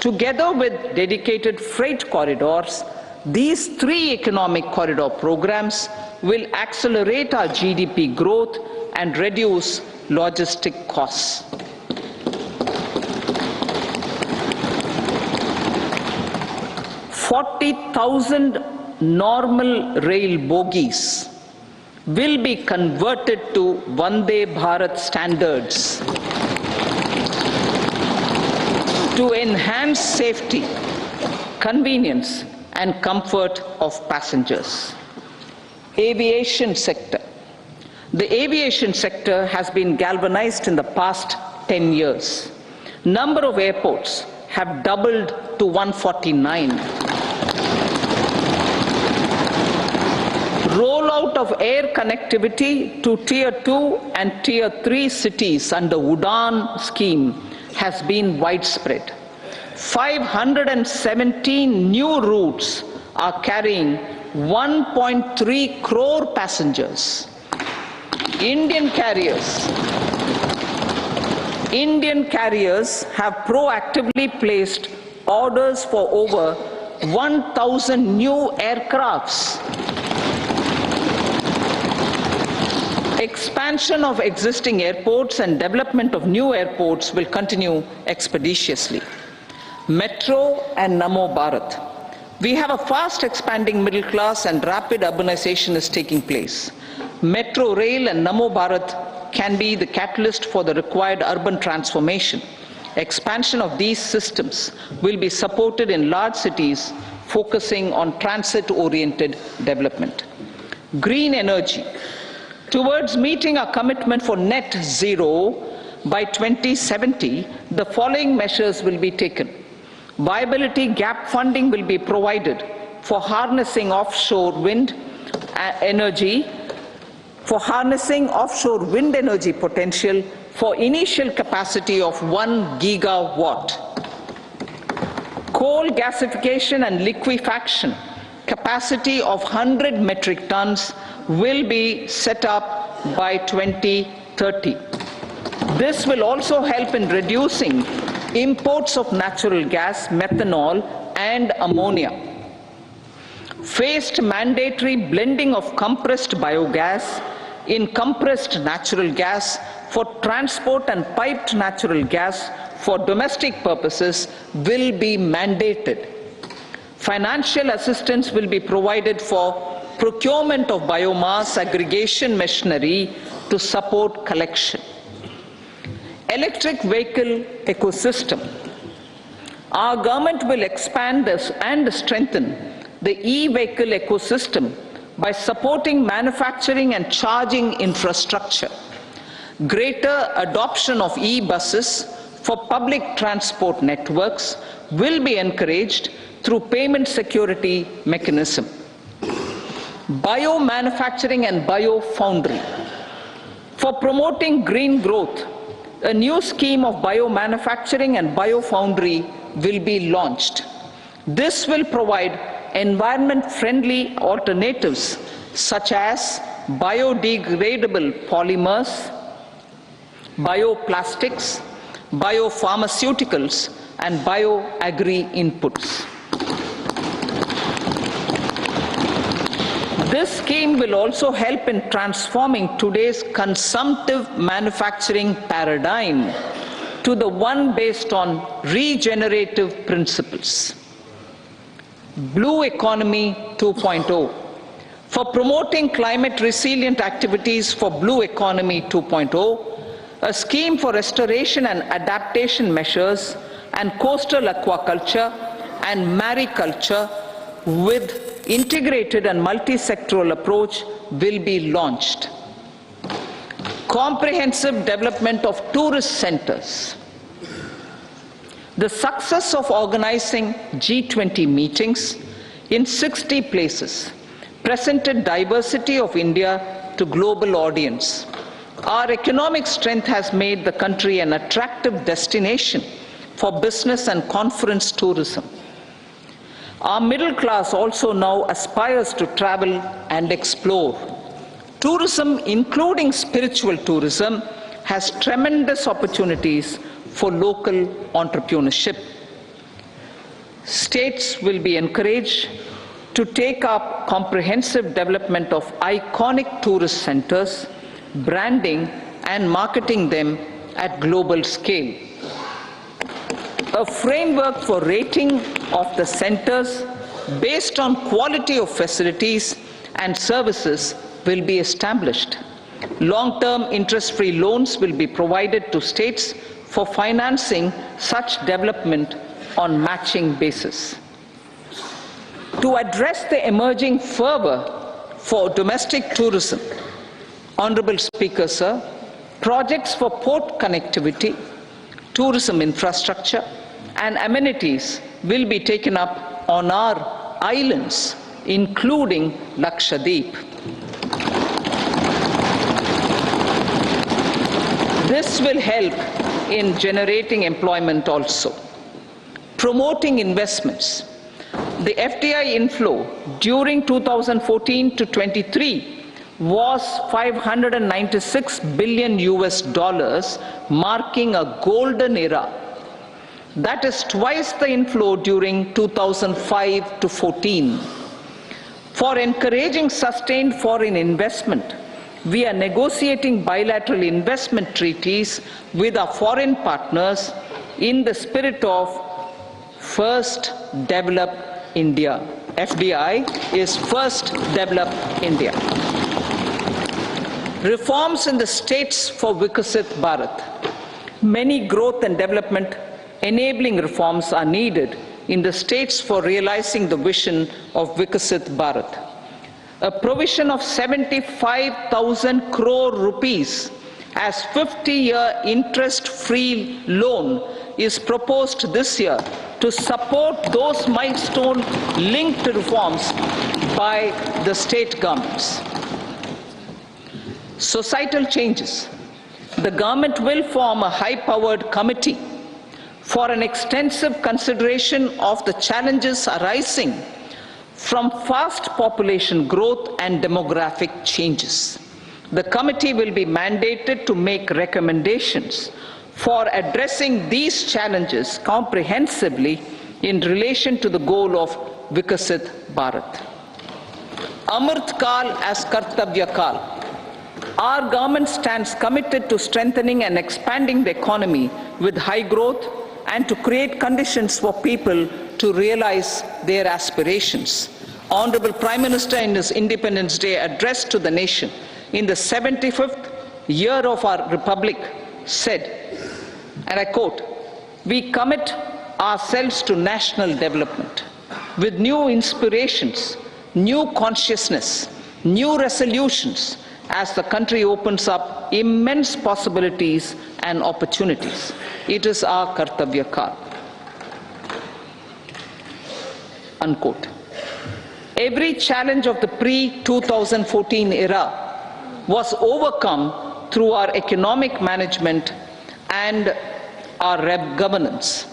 Together with dedicated freight corridors, these 3 economic corridor programs will accelerate our GDP growth and reduce logistic costs. 40,000 normal rail bogies will be converted to Vande Bharat standards to enhance safety, convenience and comfort of passengers. Aviation sector. The aviation sector has been galvanized in the past 10 years. Number of airports have doubled to 149. Rollout of air connectivity to Tier 2 and Tier 3 cities under UDAN scheme has been widespread. 517 new routes are carrying 1.3 crore passengers. Indian carriers have proactively placed orders for over 1,000 new aircrafts. Expansion of existing airports and development of new airports will continue expeditiously. Metro and Namo Bharat. We have a fast expanding middle class and rapid urbanization is taking place. Metro rail and Namo Bharat can be the catalyst for the required urban transformation. Expansion of these systems will be supported in large cities focusing on transit-oriented development. Green energy. Towards meeting our commitment for net zero by 2070, the following measures will be taken. Viability gap funding will be provided for harnessing offshore wind energy, potential for initial capacity of 1 gigawatt. Coal gasification and liquefaction capacity of 100 metric tons will be set up by 2030. This will also help in reducing imports of natural gas, methanol, and ammonia. phased mandatory blending of compressed biogas in compressed natural gas for transport and piped natural gas for domestic purposes will be mandated. Financial assistance will be provided for procurement of biomass aggregation machinery to support collection. Electric vehicle ecosystem. Our government will expand this and strengthen the e-vehicle ecosystem by supporting manufacturing and charging infrastructure. Greater adoption of e-buses for public transport networks will be encouraged through payment security mechanism. Biomanufacturing and biofoundry. For promoting green growth, a new scheme of biomanufacturing and biofoundry will be launched. This will provide environment-friendly alternatives such as biodegradable polymers, bioplastics, biopharmaceuticals, and bioagri inputs. This scheme will also help in transforming today's consumptive manufacturing paradigm to the one based on regenerative principles. Blue Economy 2.0. For promoting climate resilient activities for Blue Economy 2.0, a scheme for restoration and adaptation measures and coastal aquaculture and mariculture with integrated and multi-sectoral approach will be launched. Comprehensive development of tourist centers. The success of organizing G20 meetings in 60 places presented diversity of India to global audience. Our economic strength has made the country an attractive destination for business and conference tourism. Our middle class also now aspires to travel and explore. Tourism, including spiritual tourism, has tremendous opportunities for local entrepreneurship. States will be encouraged to take up comprehensive development of iconic tourist centers, branding and marketing them at global scale. A framework for rating of the centers based on quality of facilities and services will be established. Long-term interest-free loans will be provided to states for financing such development on matching basis. To address the emerging fervor for domestic tourism, Honorable Speaker, sir, projects for port connectivity, tourism infrastructure, and amenities will be taken up on our islands, including Lakshadweep. This will help in generating employment also. Promoting investments. The FDI inflow during 2014 to 23 was $596 billion US, marking a golden era. That is twice the inflow during 2005 to 14. For encouraging sustained foreign investment, we are negotiating bilateral investment treaties with our foreign partners in the spirit of First Develop India. FDI is First Develop India. Reforms in the states for Vikasit Bharat. Many growth and development enabling reforms are needed in the states for realizing the vision of Vikasit Bharat. A provision of 75,000 crore rupees as 50-year interest-free loan is proposed this year to support those milestone-linked reforms by the state governments. Societal changes. The government will form a high-powered committee for an extensive consideration of the challenges arising from fast population growth and demographic changes. The committee will be mandated to make recommendations for addressing these challenges comprehensively in relation to the goal of Vikasit Bharat. Amrit Kal as Kartavya Kal. Our government stands committed to strengthening and expanding the economy with high growth and to create conditions for people to realize their aspirations. Honorable Prime Minister in his Independence Day address to the nation in the 75th year of our Republic said, and I quote, "We commit ourselves to national development with new inspirations, new consciousness, new resolutions as the country opens up immense possibilities and opportunities. It is our Kartavya Kal." Unquote. Every challenge of the pre-2014 era was overcome through our economic management and our governance.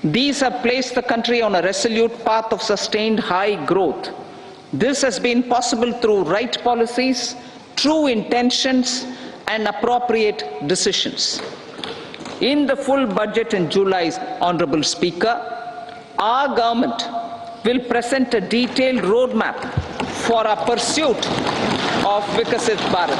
These have placed the country on a resolute path of sustained high growth. This has been possible through right policies, true intentions, and appropriate decisions. In the full budget in July, Honorable Speaker, our government will present a detailed roadmap for our pursuit of Vikasit Bharat.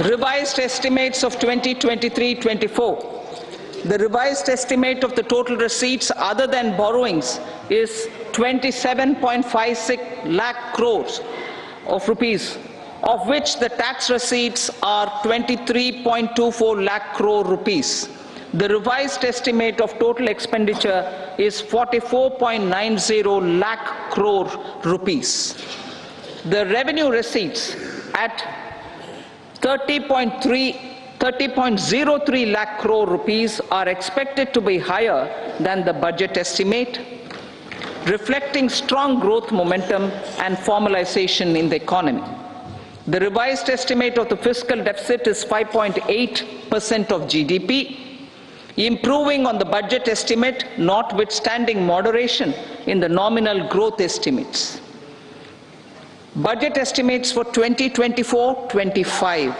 Revised estimates of 2023-24. The revised estimate of the total receipts other than borrowings is 27.56 lakh crores of rupees, of which the tax receipts are 23.24 lakh crore rupees. The revised estimate of total expenditure is 44.90 lakh crore rupees. The revenue receipts at 30.03 lakh crore rupees are expected to be higher than the budget estimate, reflecting strong growth momentum and formalization in the economy. The revised estimate of the fiscal deficit is 5.8% of GDP, improving on the budget estimate, notwithstanding moderation in the nominal growth estimates. Budget estimates for 2024-25.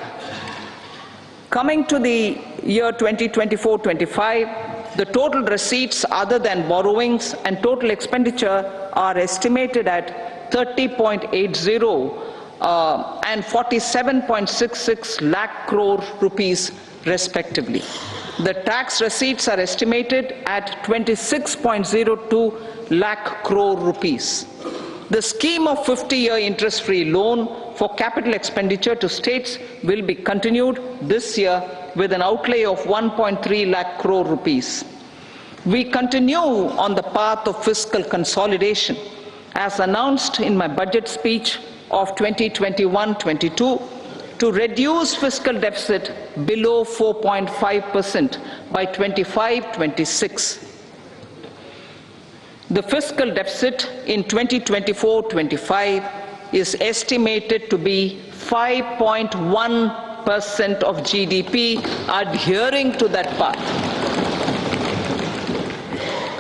Coming to the year 2024-25, the total receipts other than borrowings and total expenditure are estimated at 30.80 and 47.66 lakh crore rupees respectively. The tax receipts are estimated at 26.02 lakh crore rupees. The scheme of 50-year interest-free loan for capital expenditure to states will be continued this year with an outlay of 1.3 lakh crore rupees. We continue on the path of fiscal consolidation, as announced in my budget speech of 2021-22, to reduce fiscal deficit below 4.5% by 25-26. The fiscal deficit in 2024-25 is estimated to be 5.1% of GDP, adhering to that path.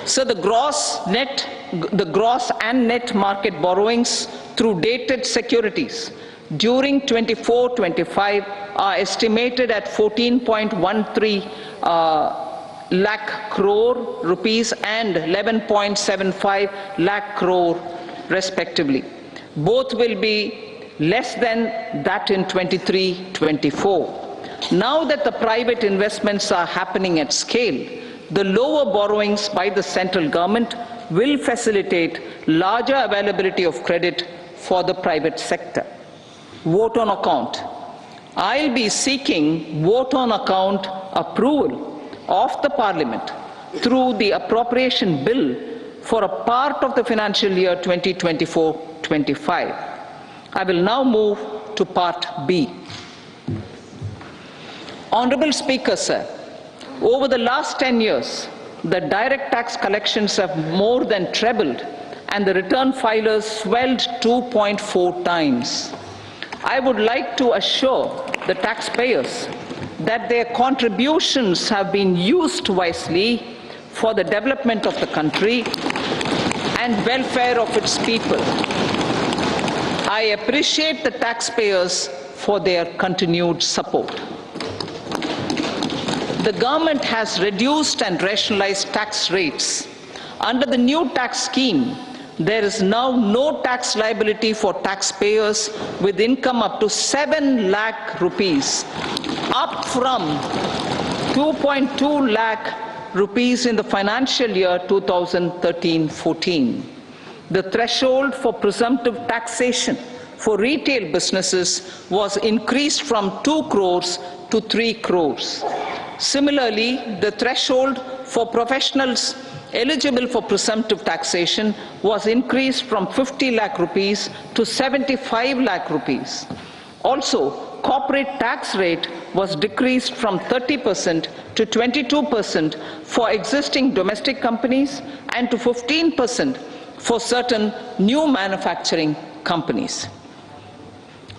So the gross and net market borrowings through dated securities during 24-25 are estimated at 14.13 lakh crore rupees and 11.75 lakh crore respectively. Both will be less than that in 23-24. Now that the private investments are happening at scale, the lower borrowings by the central government will facilitate larger availability of credit for the private sector. Vote on account. I'll be seeking vote on account approval of the Parliament through the appropriation bill for a part of the financial year 2024-25. I will now move to Part B. Honorable Speaker, sir, over the last 10 years, the direct tax collections have more than trebled and the return filers swelled 2.4 times. I would like to assure the taxpayers that their contributions have been used wisely for the development of the country and welfare of its people. I appreciate the taxpayers for their continued support. the government has reduced and rationalized tax rates. Under the new tax scheme, there is now no tax liability for taxpayers with income up to 7 lakh rupees, up from 2.2 lakh rupees in the financial year 2013-14. The threshold for presumptive taxation for retail businesses was increased from 2 crores to 3 crores. Similarly, the threshold for professionals eligible for presumptive taxation was increased from 50 lakh rupees to 75 lakh rupees. Also, corporate tax rate was decreased from 30% to 22% for existing domestic companies and to 15% for certain new manufacturing companies.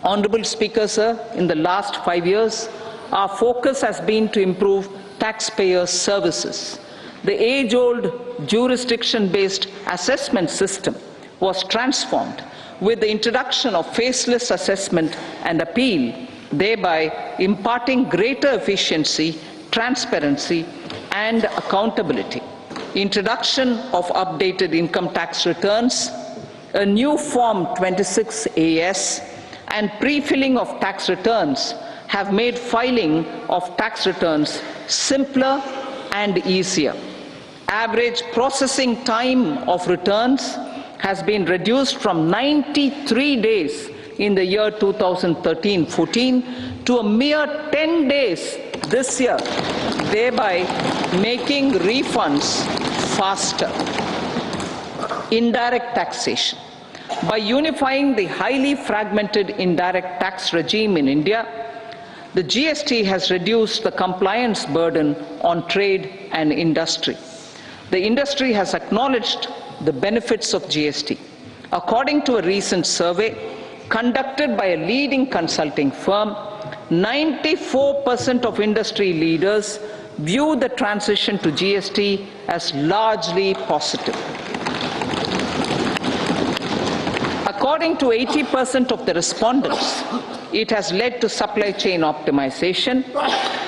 Honorable Speaker, sir, in the last 5 years, our focus has been to improve taxpayer services. The age-old jurisdiction-based assessment system was transformed with the introduction of faceless assessment and appeal, thereby imparting greater efficiency, transparency, and accountability. Introduction of updated income tax returns, a new Form 26AS, and pre-filling of tax returns have made filing of tax returns simpler and easier. Average processing time of returns has been reduced from 93 days in the year 2013-14 to a mere 10 days this year, thereby making refunds faster. Indirect taxation. By unifying the highly fragmented indirect tax regime in India, the GST has reduced the compliance burden on trade and industry. The industry has acknowledged the benefits of GST. According to a recent survey conducted by a leading consulting firm, 94% of industry leaders view the transition to GST as largely positive. According to 80% of the respondents, it has led to supply chain optimization,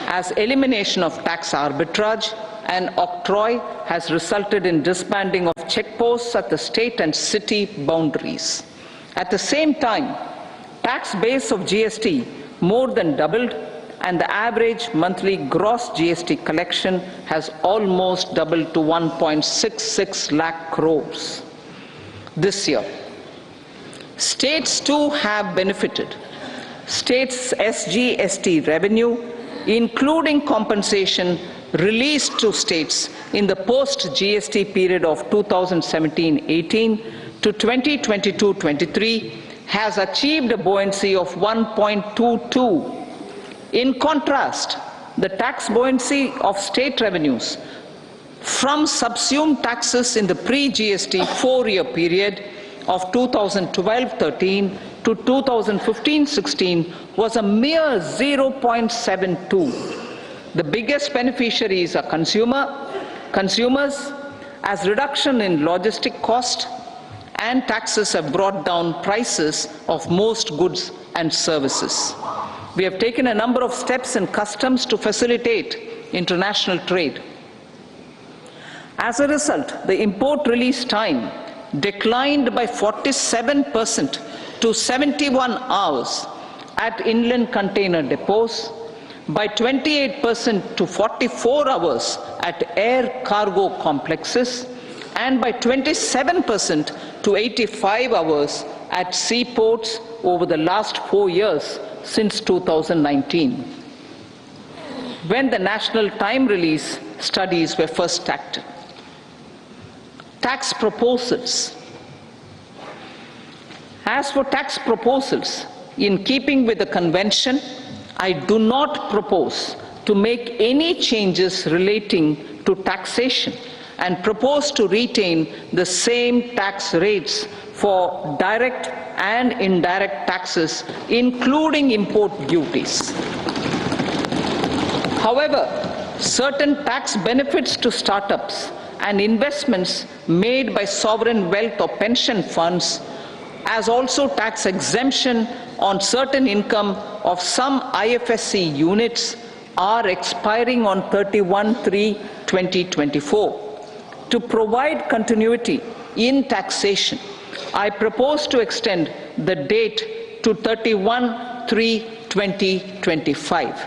as elimination of tax arbitrage and octroi has resulted in disbanding of checkposts at the state and city boundaries. At the same time, tax base of GST more than doubled, and the average monthly gross GST collection has almost doubled to 1.66 lakh crores this year. States too have benefited. States' SGST revenue, including compensation released to states in the post-GST period of 2017-18 to 2022-23, has achieved a buoyancy of 1.22. In contrast, the tax buoyancy of state revenues from subsumed taxes in the pre-GST 4-year period of 2012-13 to 2015-16 was a mere 0.72. The biggest beneficiaries are consumers, as reduction in logistic cost and taxes have brought down prices of most goods and services. We have taken a number of steps in customs to facilitate international trade. As a result, the import release time declined by 47% to 71 hours at inland container depots, by 28% to 44 hours at air cargo complexes, and by 27% to 85 hours at seaports over the last 4 years since 2019, when the national time release studies were first acted. Tax proposals. As for tax proposals, in keeping with the convention, I do not propose to make any changes relating to taxation and propose to retain the same tax rates for direct and indirect taxes, including import duties. However, certain tax benefits to startups and investments made by sovereign wealth or pension funds, as also tax exemption on certain income of some IFSC units, are expiring on 31/3/2024. To provide continuity in taxation, I propose to extend the date to 31/3/2025.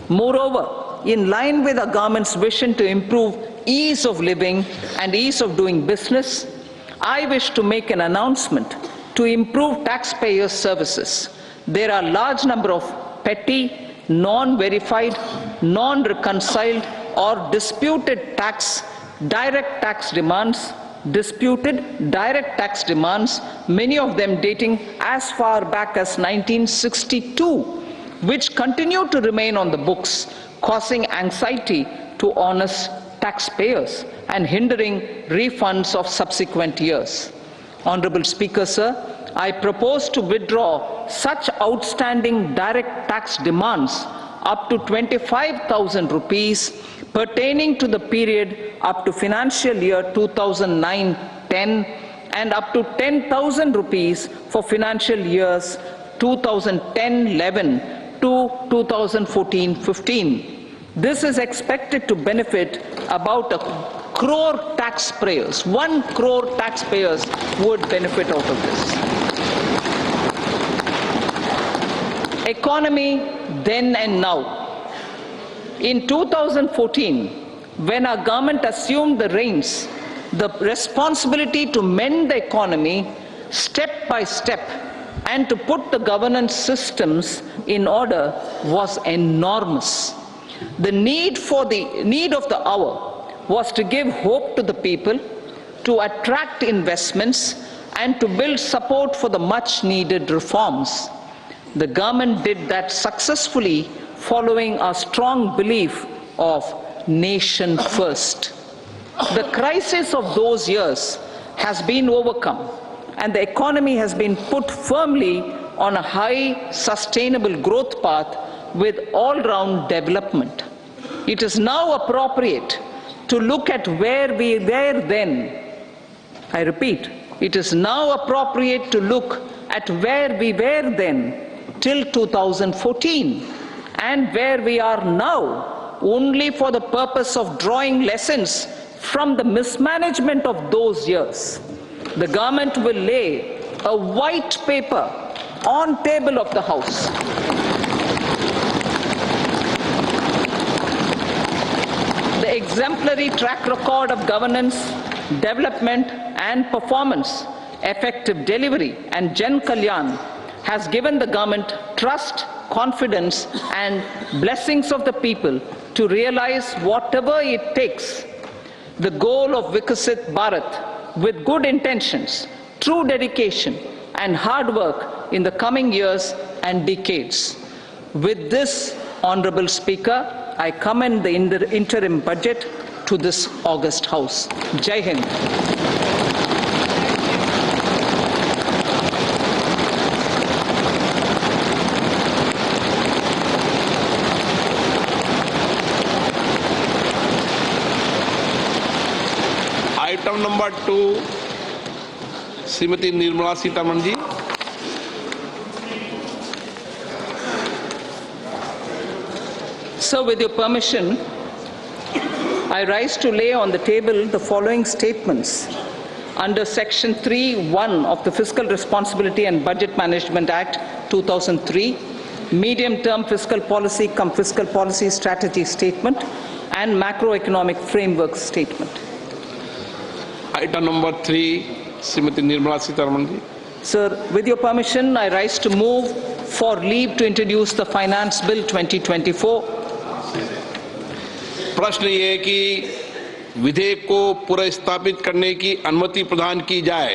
Moreover, in line with our government's vision to improve ease of living and ease of doing business, I wish to make an announcement to improve taxpayers' services. There are a large number of petty, non-verified, non-reconciled or disputed direct tax demands, many of them dating as far back as 1962, which continue to remain on the books, causing anxiety to honest taxpayers and hindering refunds of subsequent years. Honorable Speaker, sir, I propose to withdraw such outstanding direct tax demands up to 25,000 rupees pertaining to the period up to financial year 2009-10 and up to 10,000 rupees for financial years 2010-11 to 2014-15. This is expected to benefit about 1 crore taxpayers. 1 crore taxpayers would benefit out of this. Economy then and now. In 2014, when our government assumed the reins, the responsibility to mend the economy step by step and to put the governance systems in order was enormous. The need of the hour was to give hope to the people, to attract investments, and to build support for the much-needed reforms. The government did that successfully, following a strong belief of nation first. The crisis of those years has been overcome, and the economy has been put firmly on a high, sustainable growth path with all-round development. It is now appropriate to look at where we were then. I repeat, it is now appropriate to look at where we were then till 2014 and where we are now, only for the purpose of drawing lessons from the mismanagement of those years. The government will lay a white paper on table of the House. The exemplary track record of governance, development and performance, effective delivery and Jan Kalyan has given the government trust, confidence and blessings of the people to realize whatever it takes. The goal of Vikasit Bharat with good intentions, true dedication and hard work in the coming years and decades. With this, Honorable Speaker, I commend the interim budget to this august House. Jai Hind. Item number 2 Shrimati Nirmala Sitharaman ji. Sir, with your permission, I rise to lay on the table the following statements under Section 3(1) of the Fiscal Responsibility and Budget Management Act 2003, Medium-Term Fiscal Policy cum Fiscal Policy Strategy Statement and Macroeconomic Framework Statement. Item number 3, Srimati Nirmala Sitharaman ji. Sir, with your permission, I rise to move for leave to introduce the Finance Bill 2024. प्रश्न ये है कि विधेयक को पुनर्स्थापित करने की अनुमति प्रदान की जाए।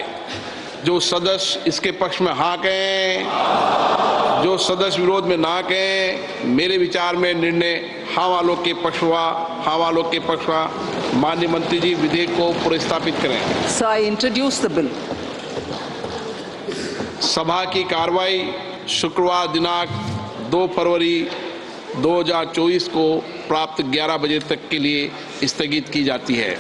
जो सदस्य इसके पक्ष में हाँ कहें, जो सदस्य विरोध में ना कहें। मेरे विचार में निर्णय हाँ वालों के पक्ष हुआ, हाँ वालों के पक्ष हुआ। माननीय मंत्री जी विधेयक को पुनर्स्थापित करें। So I introduce the bill. सभा की कार्रवाई शुक्रवार दिनांक 2 फरवरी 2024 को प्राप्त 11 बजे तक के लिए स्थगित की जाती है।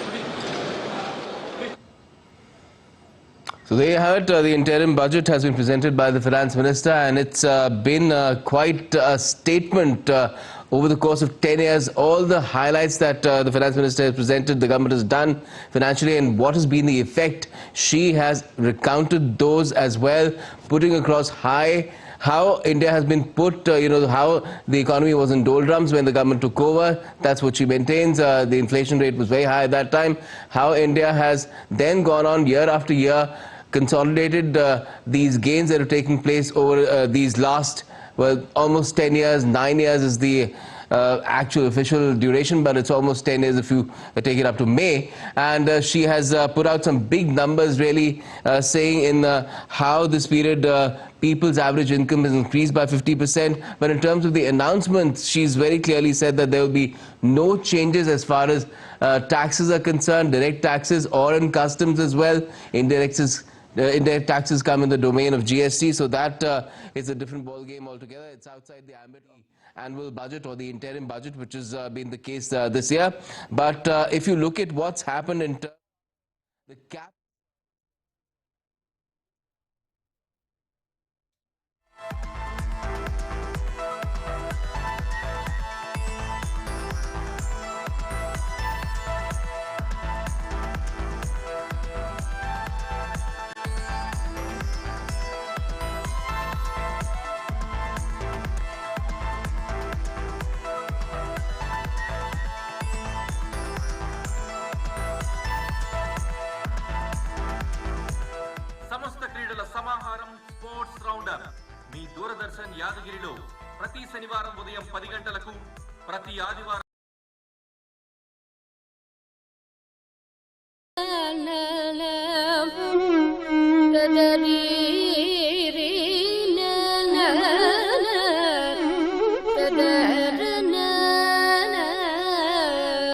So they heard the interim budget has been presented by the finance minister, and it's been quite a statement over the course of 10 years. All the highlights that the finance minister has presented, the government has done financially, and what has been the effect. She has recounted those as well, putting across how India has been put, how the economy was in doldrums when the government took over. That's what she maintains. The inflation rate was very high at that time. How India has then gone on year after year, consolidated these gains that are taking place over these last, well, almost 10 years. 9 years is the actual official duration, but it's almost 10 years if you take it up to May. And she has put out some big numbers, really saying in how this period people's average income has increased by 50%. But in terms of the announcements, she's very clearly said that there will be no changes as far as taxes are concerned, direct taxes or in customs as well. Indirect taxes come in the domain of GST, so that is a different ball game altogether. It's outside the ambit of annual budget or the interim budget, which has been the case this year. But if you look at what's happened in terms of the cap. సమస్త క్రీడల సమాహారం sports round up మీ దూరదర్శన్ యాదగిరిలో ప్రతి శనివారం ఉదయం 10 గంటలకు, ప్రతి ఆదివారం